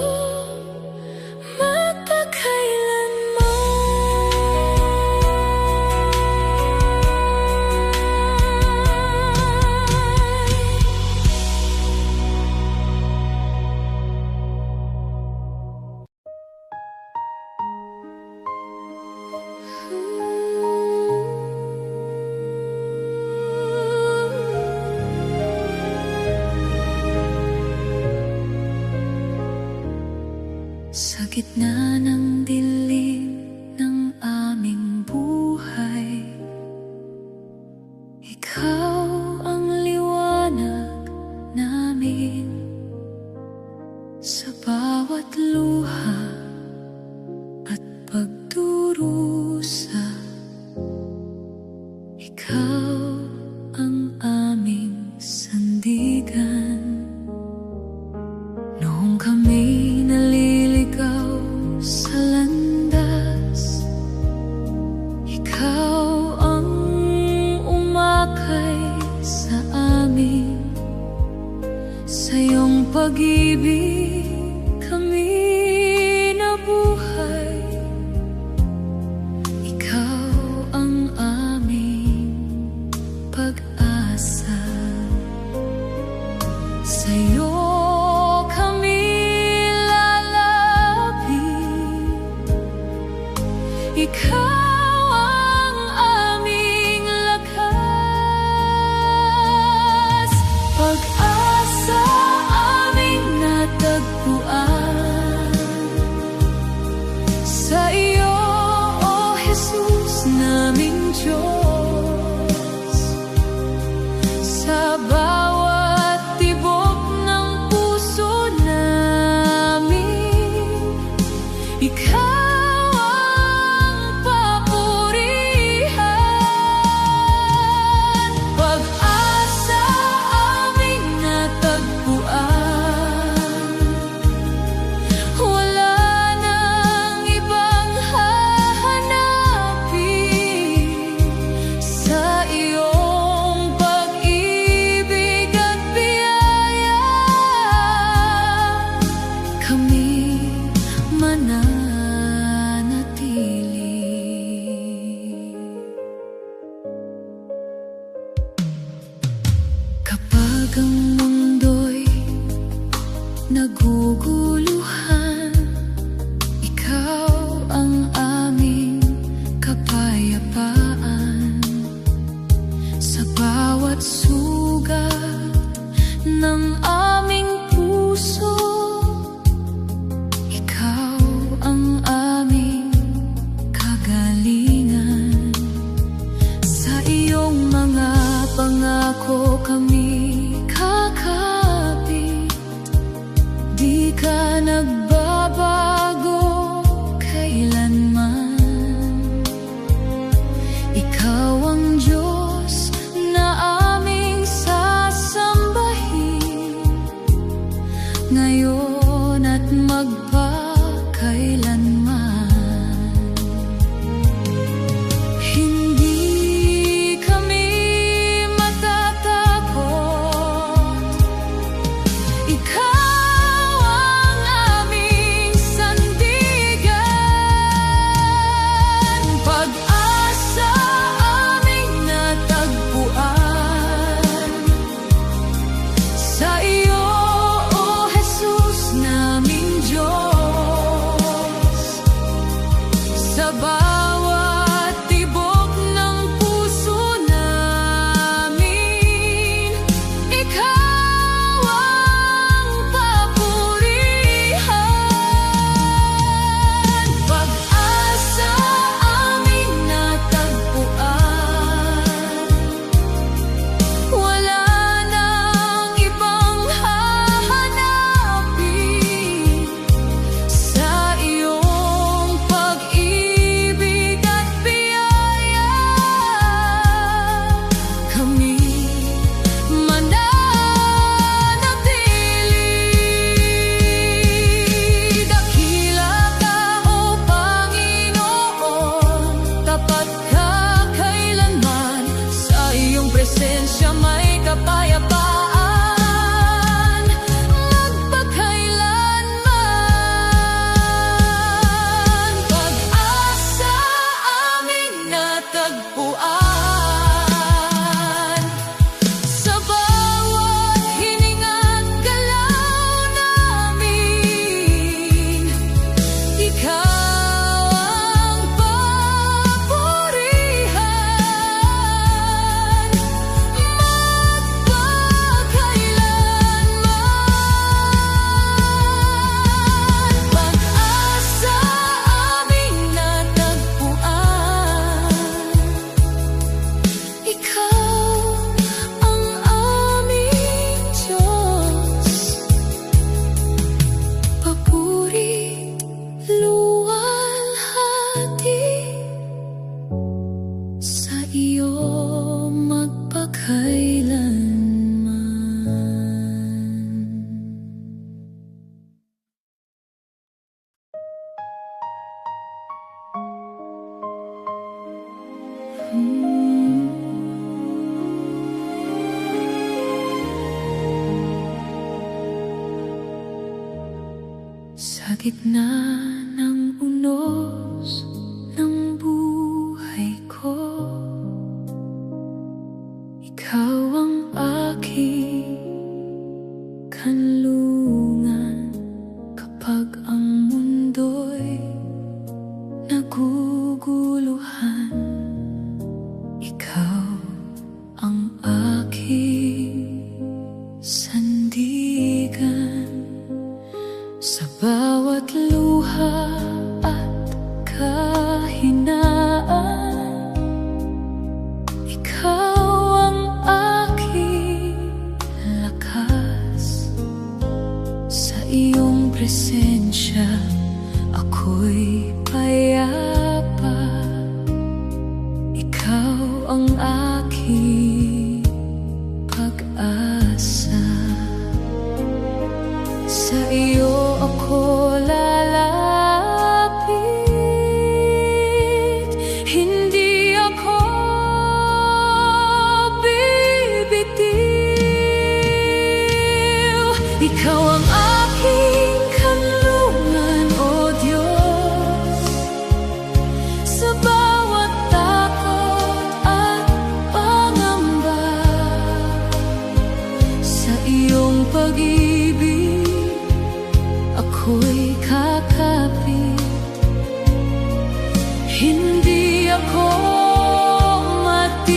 [SPEAKER 2] sa gitna ng dilim ng aming buhay, ikaw ang liwanag namin. Sa bawat luha at pagdurusa, ikaw ang aming sandigan. Noong kami naliligaw sa landas, ikaw ang umakay sa amin. Sa iyong pag-ibig kami nabuhay, ikaw ang aming pag-asa. Sa iyo kami lalapit, ikaw ang aming lakas. Pag-asa aming natagpuan, sa iyo, O Jesus naming Diyos. Sa bawat tibok ng naguguluhan. Ikaw ang aming kapayapaan. Sa bawat sugat ng aming puso, ikaw ang aming kagalingan. Sa iyong mga pangako kami kakapit, di ka nagbabago kailanman. Ikaw ang Diyos na aming sasambahin, ngayon at magpakailanman. Hindi kami matatakot, ikaw ang aming sandigan. Pag-asa aming natagpuan sa iyo, O Jesus naming Diyos. Sa bawat tibok ng puso namin, ikaw ang papurihan. Pag-asa aming natagpuan, wala nang ibang hahanapin. Sa iyong pag-ibig at biyaya, kami mananatili. Dakila ka, O Panginoon, tapat ka kailanman. Sa iyong presensya may kapayapaan, magpakailanman. Pag-asa aming natagpuan, sa bawat hininga't galaw namin, ikaw ang papurihan, magpakailanman. Pag-asa aming natagpuan, ikaw ang aming Diyos. Papuri, luwalhati sa iyo magpakailanman. Sa gitna ng unos ng buhay ko, ikaw ang aking kanlungan. Kapag ang mundo'y naguguluhan, ikaw ang aking sandigan. Sa bawat luha at kahinaan, ikaw ang aking lakas. Sa iyong presensya ako'y payapa, ikaw ang aking pag-asa. Sa iyo ako lalapit, hindi ako bibitiw. Ikaw ang aking kanlungan, O Diyos. Sa bawat takot at pangamba, sa iyong pag-ibig ako'y kakapit. Hindi ako matitinag.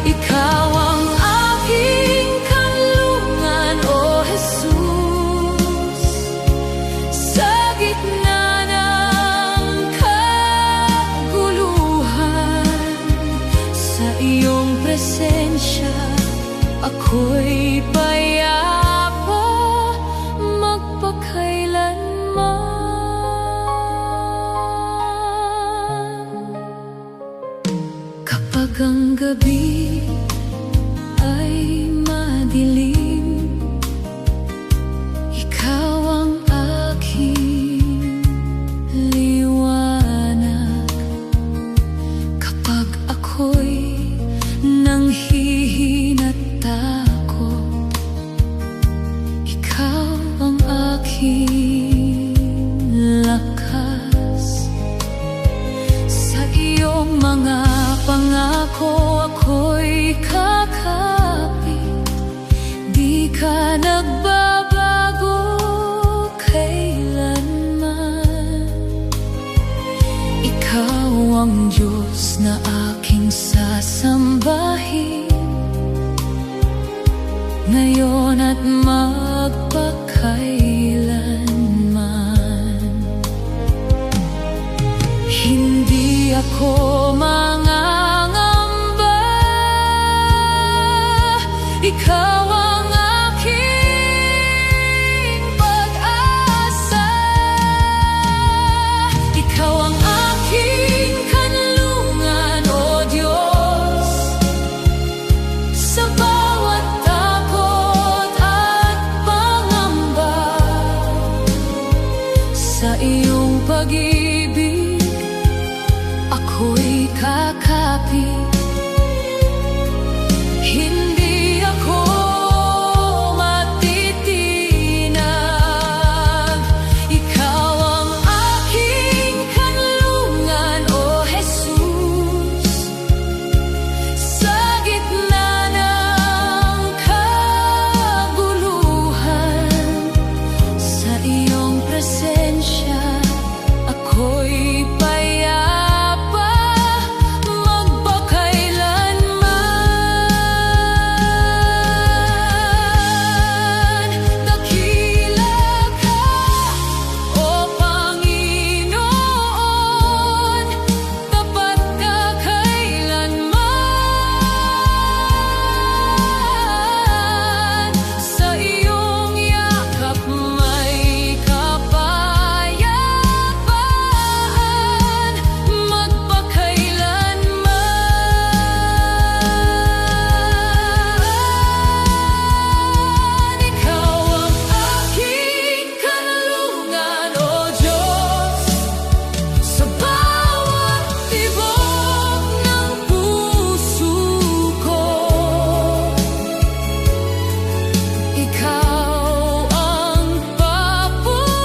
[SPEAKER 2] Ikaw ang aking kanlungan, O Jesus. Sa gitna ng kaguluhan, sa iyong presensya ako'y payapa magpakailanman. Kapag ang gabi ay madilim, ikaw ang aking liwanag. Kapag ako'y nanghihinatako, ikaw ang aking lakas. Sa iyong mga pangako ako'y kakapit. Di ka nagbabago kailanman. Ikaw ang Diyos na aking sasambahin, ngayon at magpakailanman. Hindi ako mangangamba. Ikaw ang aking pag-asa. Ikaw ang aking kanlungan, O Diyos. Sa bawat takot at pangamba, sa iyong pag-ibig ako'y kakapit. Hindi ako matitinag. Ikaw ang aking kanlungan, O Jesus. Sa gitna ng kaguluhan, sa iyong presensya ako'y payapa magpakailanman. Dakila ka, O Panginoon, tapat ka kailanman. Sa iyong yakap may kapayapaan magpakailanman. Ikaw ang aking kanlungan, O Diyos. Sa bawat tibok ng puso ko, ikaw ang papurihan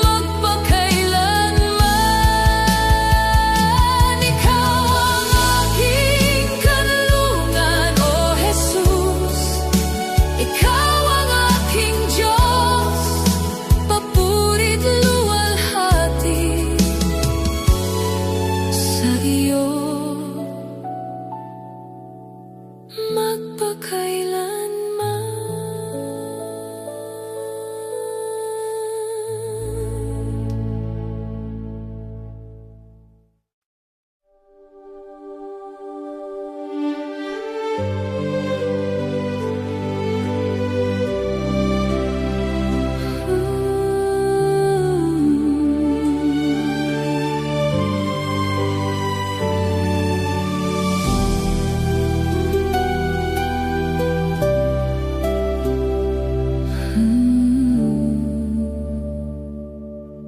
[SPEAKER 2] magpakailanman. Ikaw ang aking kanlungan, O Jesus. Ikaw ang aking Diyos, papurit luwalhati sa iyo magpakailanman.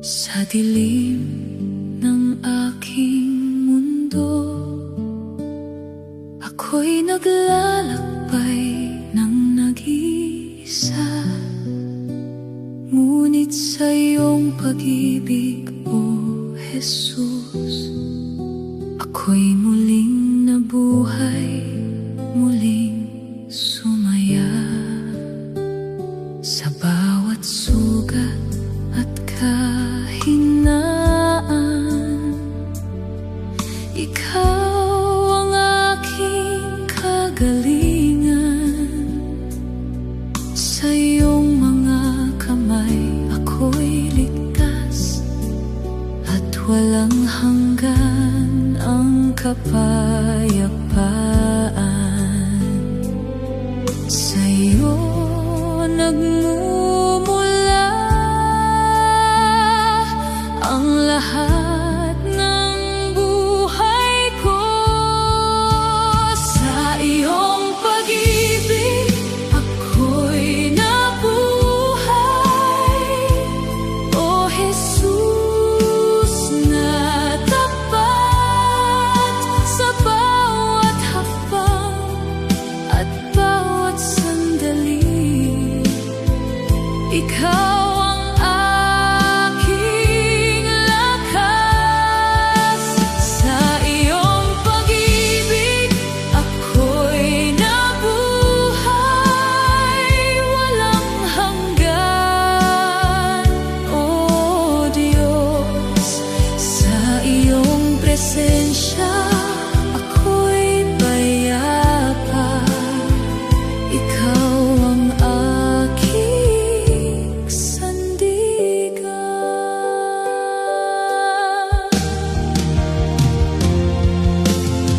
[SPEAKER 2] Sa dilim ng aking mundo, ako'y naglalakbay ng nag-iisa. Ngunit sa iyong pag-ibig, O Jesus, ako'y muling nabuhay, muling sumaya. kagalingan. Sa iyong mga kamay ako'y ligtas, at walang hanggan ang kapayapaan. Sa iyo nagmumula ang lahat ng buhay ko. Sa iyong pag-ibig ako'y nabuhay, O Jesus, na tapat sa bawat hakbang at bawat sandali. Ikaw ang aking lakas. Sa iyong pag-ibig ako'y nabuhay, walang hanggan, O Diyos. Sa iyong presensya ako'y payapa. Ikaw ang aking sandigan.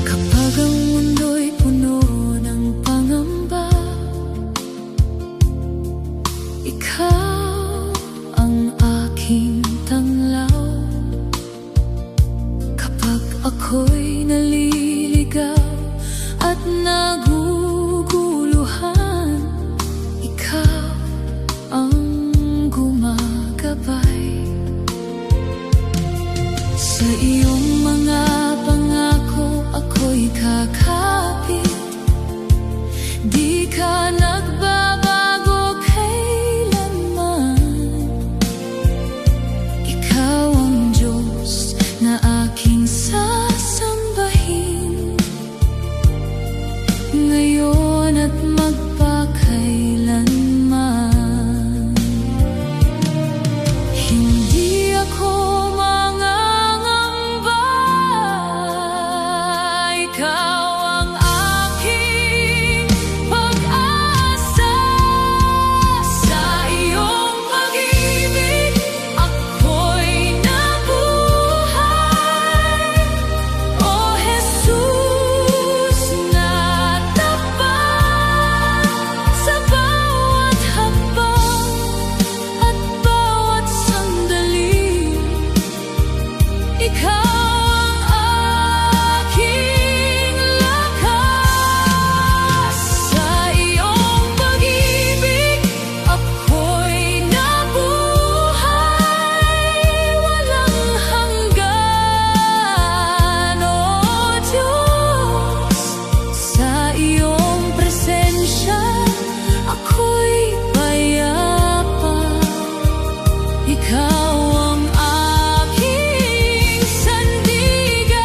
[SPEAKER 2] Kapag ang mundo'y puno ng pangamba, ikaw ang aking tanglaw. Kapag ako'y naliligaw at naguguluhan, ikaw ang gumagabay. Sa iyong mga pangako ako'y kakapit. Di ka nagbabago kailanman. Ikaw ang Diyos na aking sasambahin, ngayon at magpakailanman. Hindi ako mangangamba, ikaw ang aking pag-asa. Sa iyong pag-ibig ako'y nabuhay, O Jesus, na tapat sa bawat hakbang at bawat sandali. Ikaw ang aking lakas. Sa iyong pag-ibig ako'y nabuhay, walang hanggan, O Diyos. Sa iyong presensya ako'y payapa. Ikaw ang aking sandigan.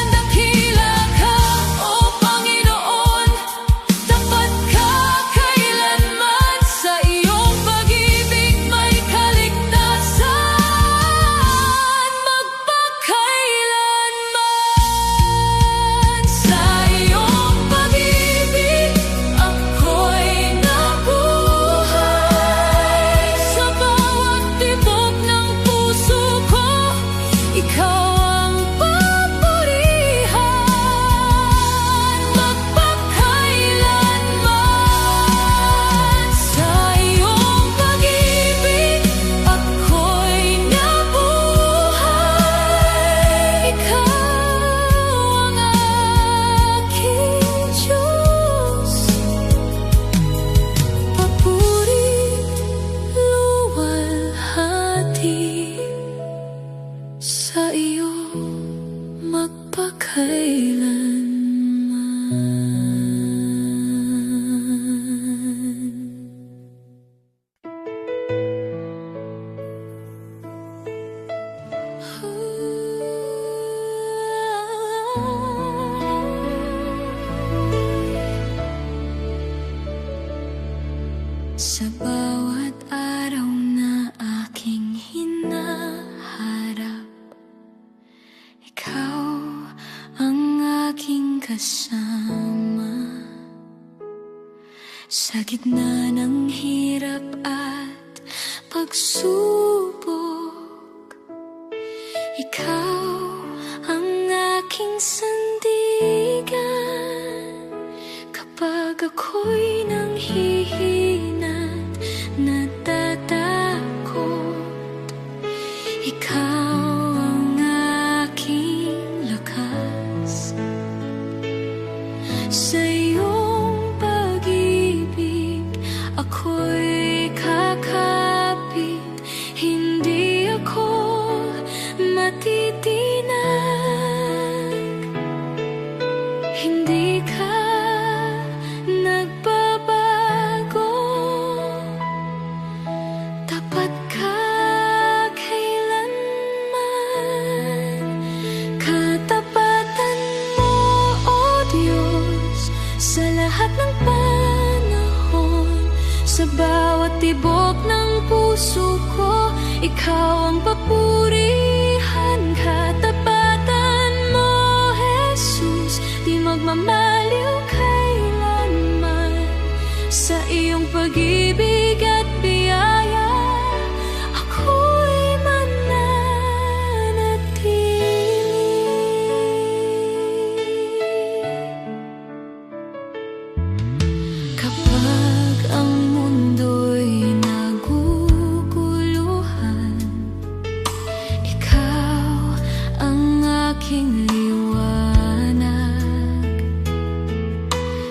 [SPEAKER 2] Dakila ka, O Panginoon, tapat ka kailanman. Sa iyong pag-ibig may kaligtasan, magpakailanman. Sa iyong pag-ibig ako'y nabuhay, sa bawat tibok ng puso ko ikaw ang papurihan, magpakailanman. Sa iyong pag-ibig ako'y nabuhay, ikaw ang aking Diyos. Papuri, luwalhati sa iyo magpakailanman. Sa bawat araw na aking hinaharap, ikaw ang aking kasama. Sa gitna ng hirap at pagsubok, ikaw ang aking sandigan. Kapag ako'y nanghihinat, natatakot, ikaw ang aking lakas. Sa iyong pag-ibig ako'y kakapit, hindi ako matitinag. Hindi ka nagbabago, tapat ka kailanman. Katapatan mo, O Diyos, sa lahat ng panahon. Sa bawat tibok ng puso ko, ikaw ang papurihan. Katapatan mo, Jesus, di magmamaliw kailanman. Sa iyong pag-ibig at biyaya, ako'y mananatili. Kapag ang mundo'y naguguluhan, ikaw ang aking liwanag.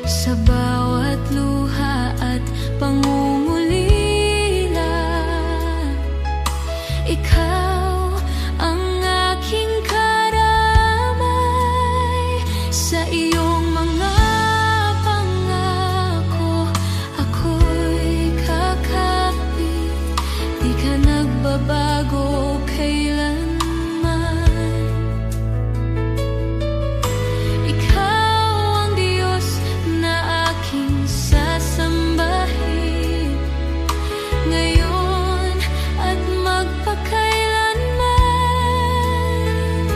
[SPEAKER 2] Sa bawat luha at pangungulila, ikaw ang aking karamay. Sa iyong mga pangako, ako'y kakapit. Di ka nagbabago kailanman. Ikaw ang Diyos na aking sasambahin, ngayon at magpakailanman.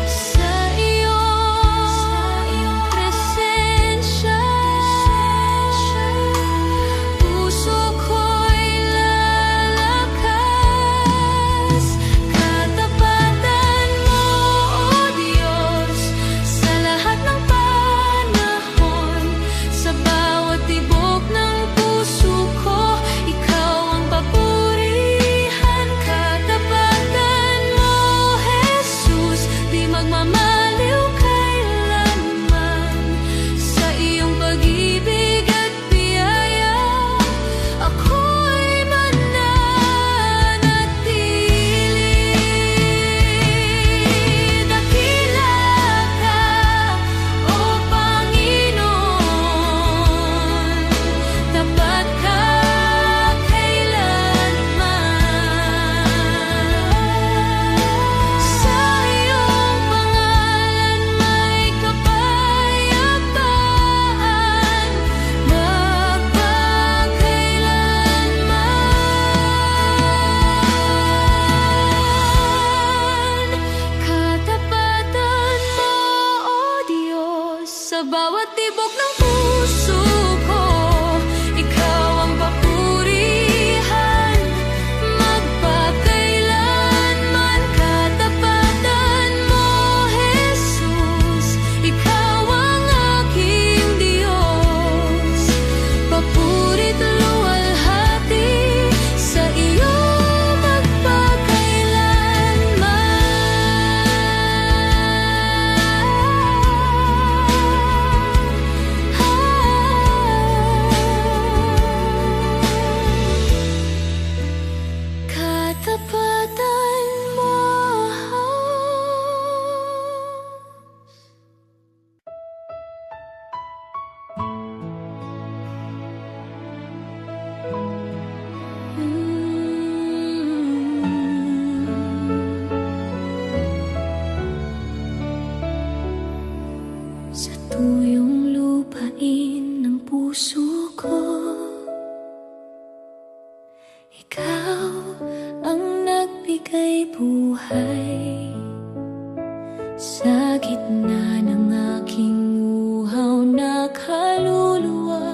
[SPEAKER 2] Sa iyong presensya, puso ko'y lalakas. Katapatan mo, O Diyos, sa lahat ng panahon. Sa bawat tibok ng puso ko, ikaw ang papurihan. Katapatan mo, Jesus, di magmamaliw kailanman. Sa iyong pag-ibig at biyaya, ako'y mananatili. Dakila ka, O Panginoon, tapat ka kailanman. Sa iyong pangalan may kapayapaan, magpakailanman. Katapatan mo, O Diyos, sa bawat tibok ng puso ko, ikaw ang papurihan, magpakailanman. Katapatan mo, Jesus, ikaw ang aking Diyos. Papurit luwalhati sa iyo magpakailanman. Katapatan mo. Sa tuyong lupain ng puso ko, ikaw ang nagbigay buhay. Sa gitna ng aking uhaw na kaluluwa,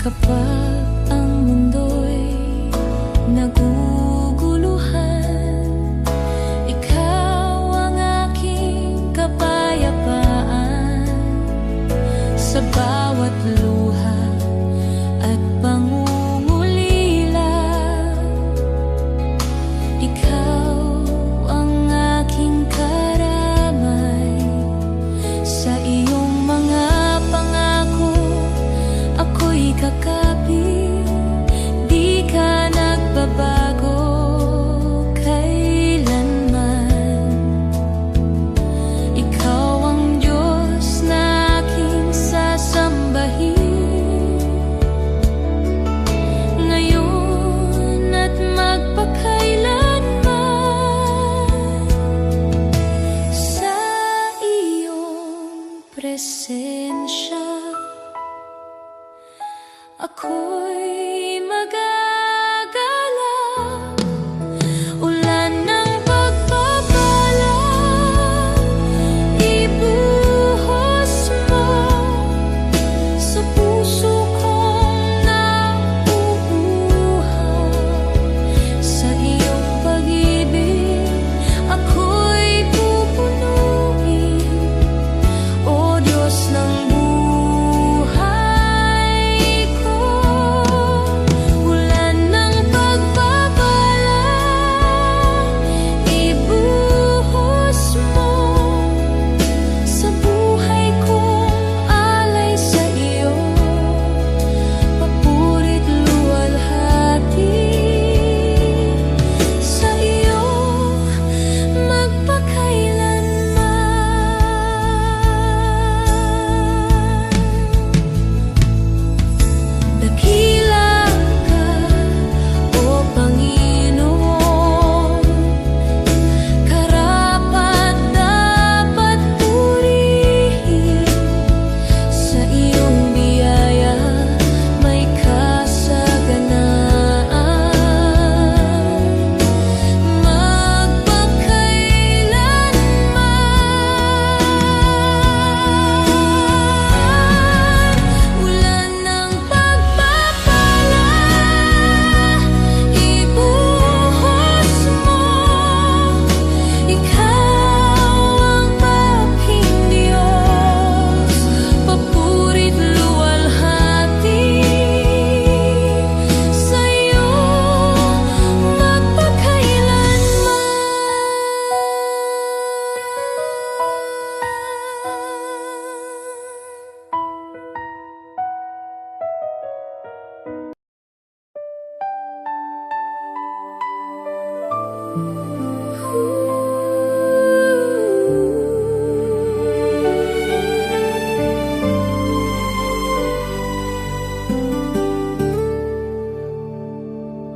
[SPEAKER 2] Kapag ang mundo'y naguguluhan, ikaw ang aking kapayapaan. Sa bawat luha at pangungulila, ikaw ang aking karamay. Sa iyong mga pangako ako'y kakapit, di ka nagbabago kailanman. Ikaw ang Diyos na aking sasambahin, ngayon at magpakailanman. Sa iyong presensya ako'y magagala. Ulan ng pagpapala ibuhos mo sa puso kong nauuhaw. Sa iyong pag-ibig ako'y pupunuin, O Diyos ng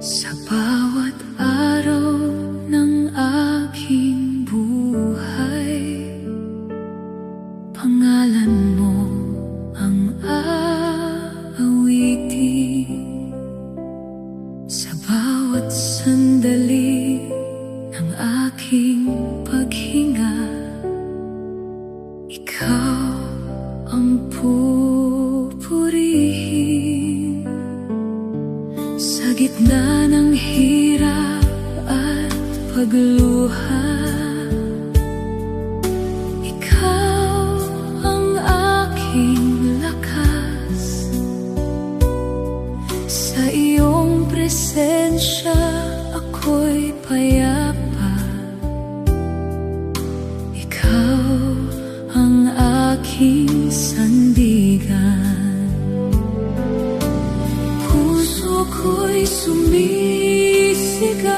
[SPEAKER 2] sa bawat araw ng aking buhay, pangalan mo ang aawitin. Sa bawat sandali ng aking paghinga, ikaw ang pupurihin. Sa gitna ng hirap at pagluha, ikaw ang aking lakas. Sa iyong presensya ako'y payapa. Ikaw ang aking sandigan. Puso ko'y sumisigaw,